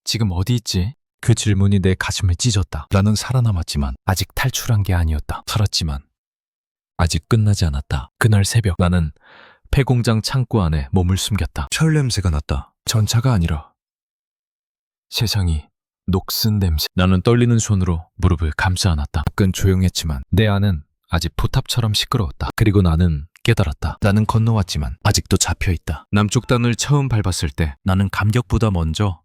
지금 어디 있지? 그 질문이 내 가슴을 찢었다. 나는 살아남았지만 아직 탈출한 게 아니었다. 살았지만 아직 끝나지 않았다. 그날 새벽 나는 폐공장 창고 안에 몸을 숨겼다. 철 냄새가 났다. 전차가 아니라 세상이 녹슨 냄새. 나는 떨리는 손으로 무릎을 감싸 안았다. 밖은 조용했지만 내 안은 아직 포탑처럼 시끄러웠다. 그리고 나는 깨달았다. 나는 건너왔지만 아직도 잡혀있다. 남쪽 땅을 처음 밟았을 때 나는 감격보다 먼저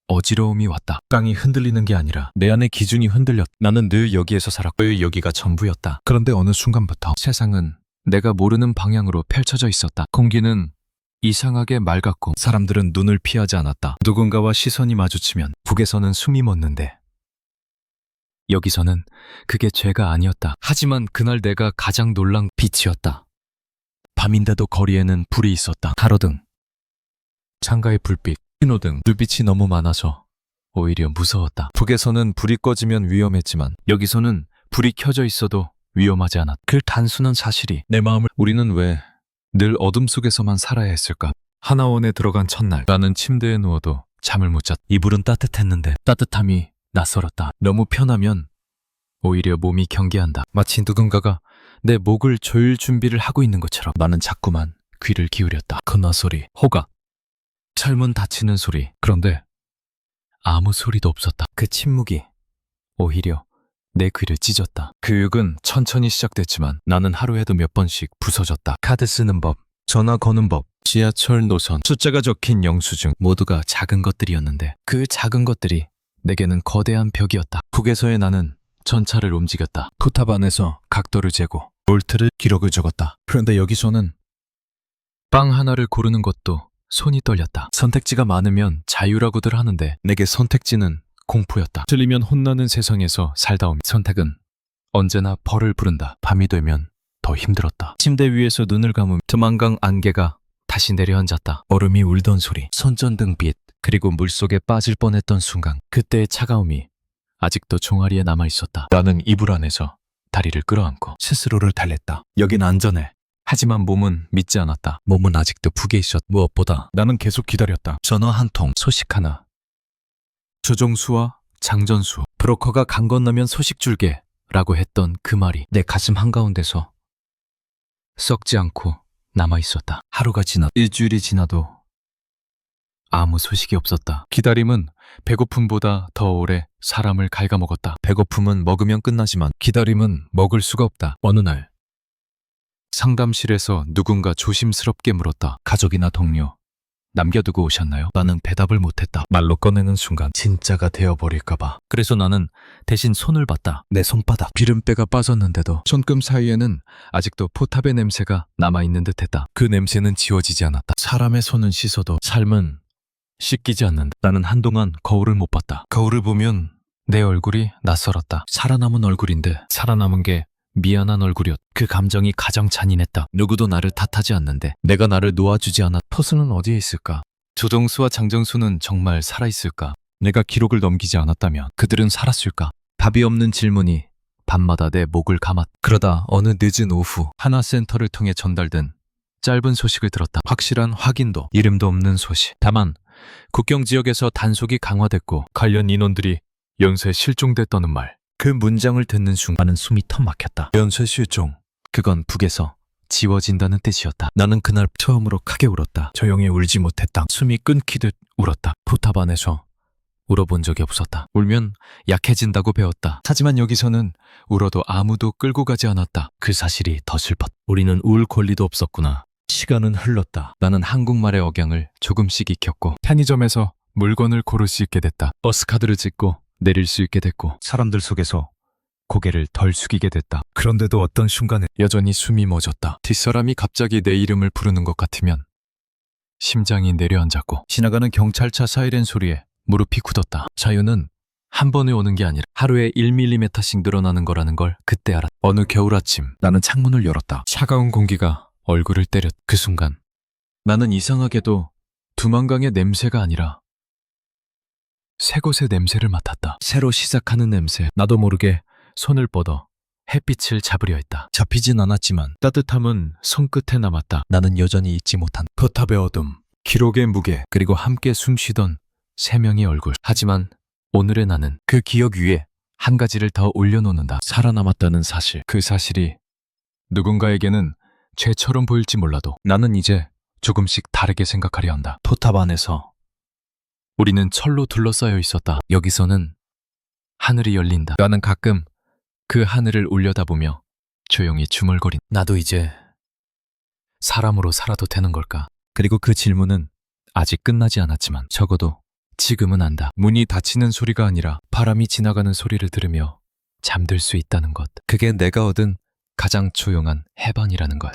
어지러움이 왔다. 땅이 흔들리는 게 아니라 내 안의 기준이 흔들렸다. 나는 늘 여기에서 살았고 여기가 전부였다. 그런데 어느 순간부터 세상은 내가 모르는 방향으로 펼쳐져 있었다. 공기는 이상하게 맑았고 사람들은 눈을 피하지 않았다. 누군가와 시선이 마주치면 북에서는 숨이 멎는데 여기서는 그게 죄가 아니었다. 하지만 그날 내가 가장 놀란 빛이었다. 밤인데도 거리에는 불이 있었다. 가로등, 창가의 불빛, 신호등, 불빛이 너무 많아서 오히려 무서웠다. 북에서는 불이 꺼지면 위험했지만 여기서는 불이 켜져 있어도 위험하지 않았다. 그 단순한 사실이 내 마음을 우리는 왜 늘 어둠 속에서만 살아야 했을까? 하나원에 들어간 첫날 나는 침대에 누워도 잠을 못 잤다. 이불은 따뜻했는데 따뜻함이 낯설었다. 너무 편하면 오히려 몸이 경계한다. 마치 누군가가 내 목을 조일 준비를 하고 있는 것처럼 나는 자꾸만 귀를 기울였다. 건너 소리, 호각, 철문 닫히는 소리. 그런데 아무 소리도 없었다. 그 침묵이 오히려 내 귀를 찢었다. 교육은 천천히 시작됐지만 나는 하루에도 몇 번씩 부서졌다. 카드 쓰는 법, 전화 거는 법, 지하철 노선, 숫자가 적힌 영수증 모두가 작은 것들이었는데 그 작은 것들이 내게는 거대한 벽이었다. 북에서의 나는 전차를 움직였다. 포탑 안에서 각도를 재고 볼트를 기록을 적었다. 그런데 여기서는 빵 하나를 고르는 것도 손이 떨렸다. 선택지가 많으면 자유라고들 하는데 내게 선택지는 공포였다. 틀리면 혼나는 세상에서 살다 오면 선택은 언제나 벌을 부른다. 밤이 되면 더 힘들었다. 침대 위에서 눈을 감으면 두만강 안개가 다시 내려앉았다. 얼음이 울던 소리, 손전등빛, 그리고 물속에 빠질 뻔했던 순간 그때의 차가움이 아직도 종아리에 남아있었다. 나는 이불 안에서 다리를 끌어안고 스스로를 달랬다. 여긴 안전해. 하지만 몸은 믿지 않았다. 몸은 아직도 북에 있었다. 무엇보다 나는 계속 기다렸다. 전화 한 통, 소식 하나. 조정수와 장전수, 브로커가 강 건너면 소식 줄게 라고 했던 그 말이 내 가슴 한가운데서 썩지 않고 남아있었다. 하루가 지나 일주일이 지나도 아무 소식이 없었다. 기다림은 배고픔보다 더 오래 사람을 갉아먹었다. 배고픔은 먹으면 끝나지만 기다림은 먹을 수가 없다. 어느 날 상담실에서 누군가 조심스럽게 물었다. 가족이나 동료 남겨두고 오셨나요? 나는 대답을 못했다. 말로 꺼내는 순간 진짜가 되어버릴까봐. 그래서 나는 대신 손을 봤다. 내 손바닥. 기름때가 빠졌는데도 손금 사이에는 아직도 포탑의 냄새가 남아있는 듯했다. 그 냄새는 지워지지 않았다. 사람의 손은 씻어도 삶은 씻기지 않는다. 나는 한동안 거울을 못 봤다. 거울을 보면 내 얼굴이 낯설었다. 살아남은 얼굴인데 살아남은 게 미안한 얼굴이었다. 그 감정이 가장 잔인했다. 누구도 나를 탓하지 않는데 내가 나를 놓아주지 않았다. 포수는 어디에 있을까? 조정수와 장정수는 정말 살아있을까? 내가 기록을 넘기지 않았다면 그들은 살았을까? 답이 없는 질문이 밤마다 내 목을 감았다. 그러다 어느 늦은 오후 하나센터를 통해 전달된 짧은 소식을 들었다. 확실한 확인도 이름도 없는 소식. 다만 국경 지역에서 단속이 강화됐고 관련 인원들이 연쇄 실종됐다는 말. 그 문장을 듣는 순간은 숨이 턱 막혔다. 연쇄 실종. 그건 북에서 지워진다는 뜻이었다. 나는 그날 처음으로 크게 울었다. 조용히 울지 못했다. 숨이 끊기듯 울었다. 포탑 안에서 울어본 적이 없었다. 울면 약해진다고 배웠다. 하지만 여기서는 울어도 아무도 끌고 가지 않았다. 그 사실이 더 슬펐다. 우리는 울 권리도 없었구나. 시간은 흘렀다. 나는 한국말의 억양을 조금씩 익혔고 편의점에서 물건을 고를 수 있게 됐다. 버스카드를 찍고 내릴 수 있게 됐고 사람들 속에서 고개를 덜 숙이게 됐다. 그런데도 어떤 순간에 여전히 숨이 멎었다. 뒷사람이 갑자기 내 이름을 부르는 것 같으면 심장이 내려앉았고 지나가는 경찰차 사이렌 소리에 무릎이 굳었다. 자유는 한 번에 오는 게 아니라 하루에 1mm씩 늘어나는 거라는 걸 그때 알았다. 어느 겨울 아침 나는 창문을 열었다. 차가운 공기가 얼굴을 때렸다. 그 순간 나는 이상하게도 두만강의 냄새가 아니라 새 곳의 냄새를 맡았다. 새로 시작하는 냄새. 나도 모르게 손을 뻗어 햇빛을 잡으려 했다. 잡히진 않았지만 따뜻함은 손끝에 남았다. 나는 여전히 잊지 못한 포탑의 어둠, 기록의 무게, 그리고 함께 숨쉬던 세 명의 얼굴. 하지만 오늘의 나는 그 기억 위에 한 가지를 더 올려놓는다. 살아남았다는 사실. 그 사실이 누군가에게는 죄처럼 보일지 몰라도 나는 이제 조금씩 다르게 생각하려 한다. 포탑 안에서 우리는 철로 둘러싸여 있었다. 여기서는 하늘이 열린다. 나는 가끔 그 하늘을 올려다보며 조용히 중얼거린. 나도 이제 사람으로 살아도 되는 걸까? 그리고 그 질문은 아직 끝나지 않았지만 적어도 지금은 안다. 문이 닫히는 소리가 아니라 바람이 지나가는 소리를 들으며 잠들 수 있다는 것. 그게 내가 얻은 가장 조용한 해방이라는 것.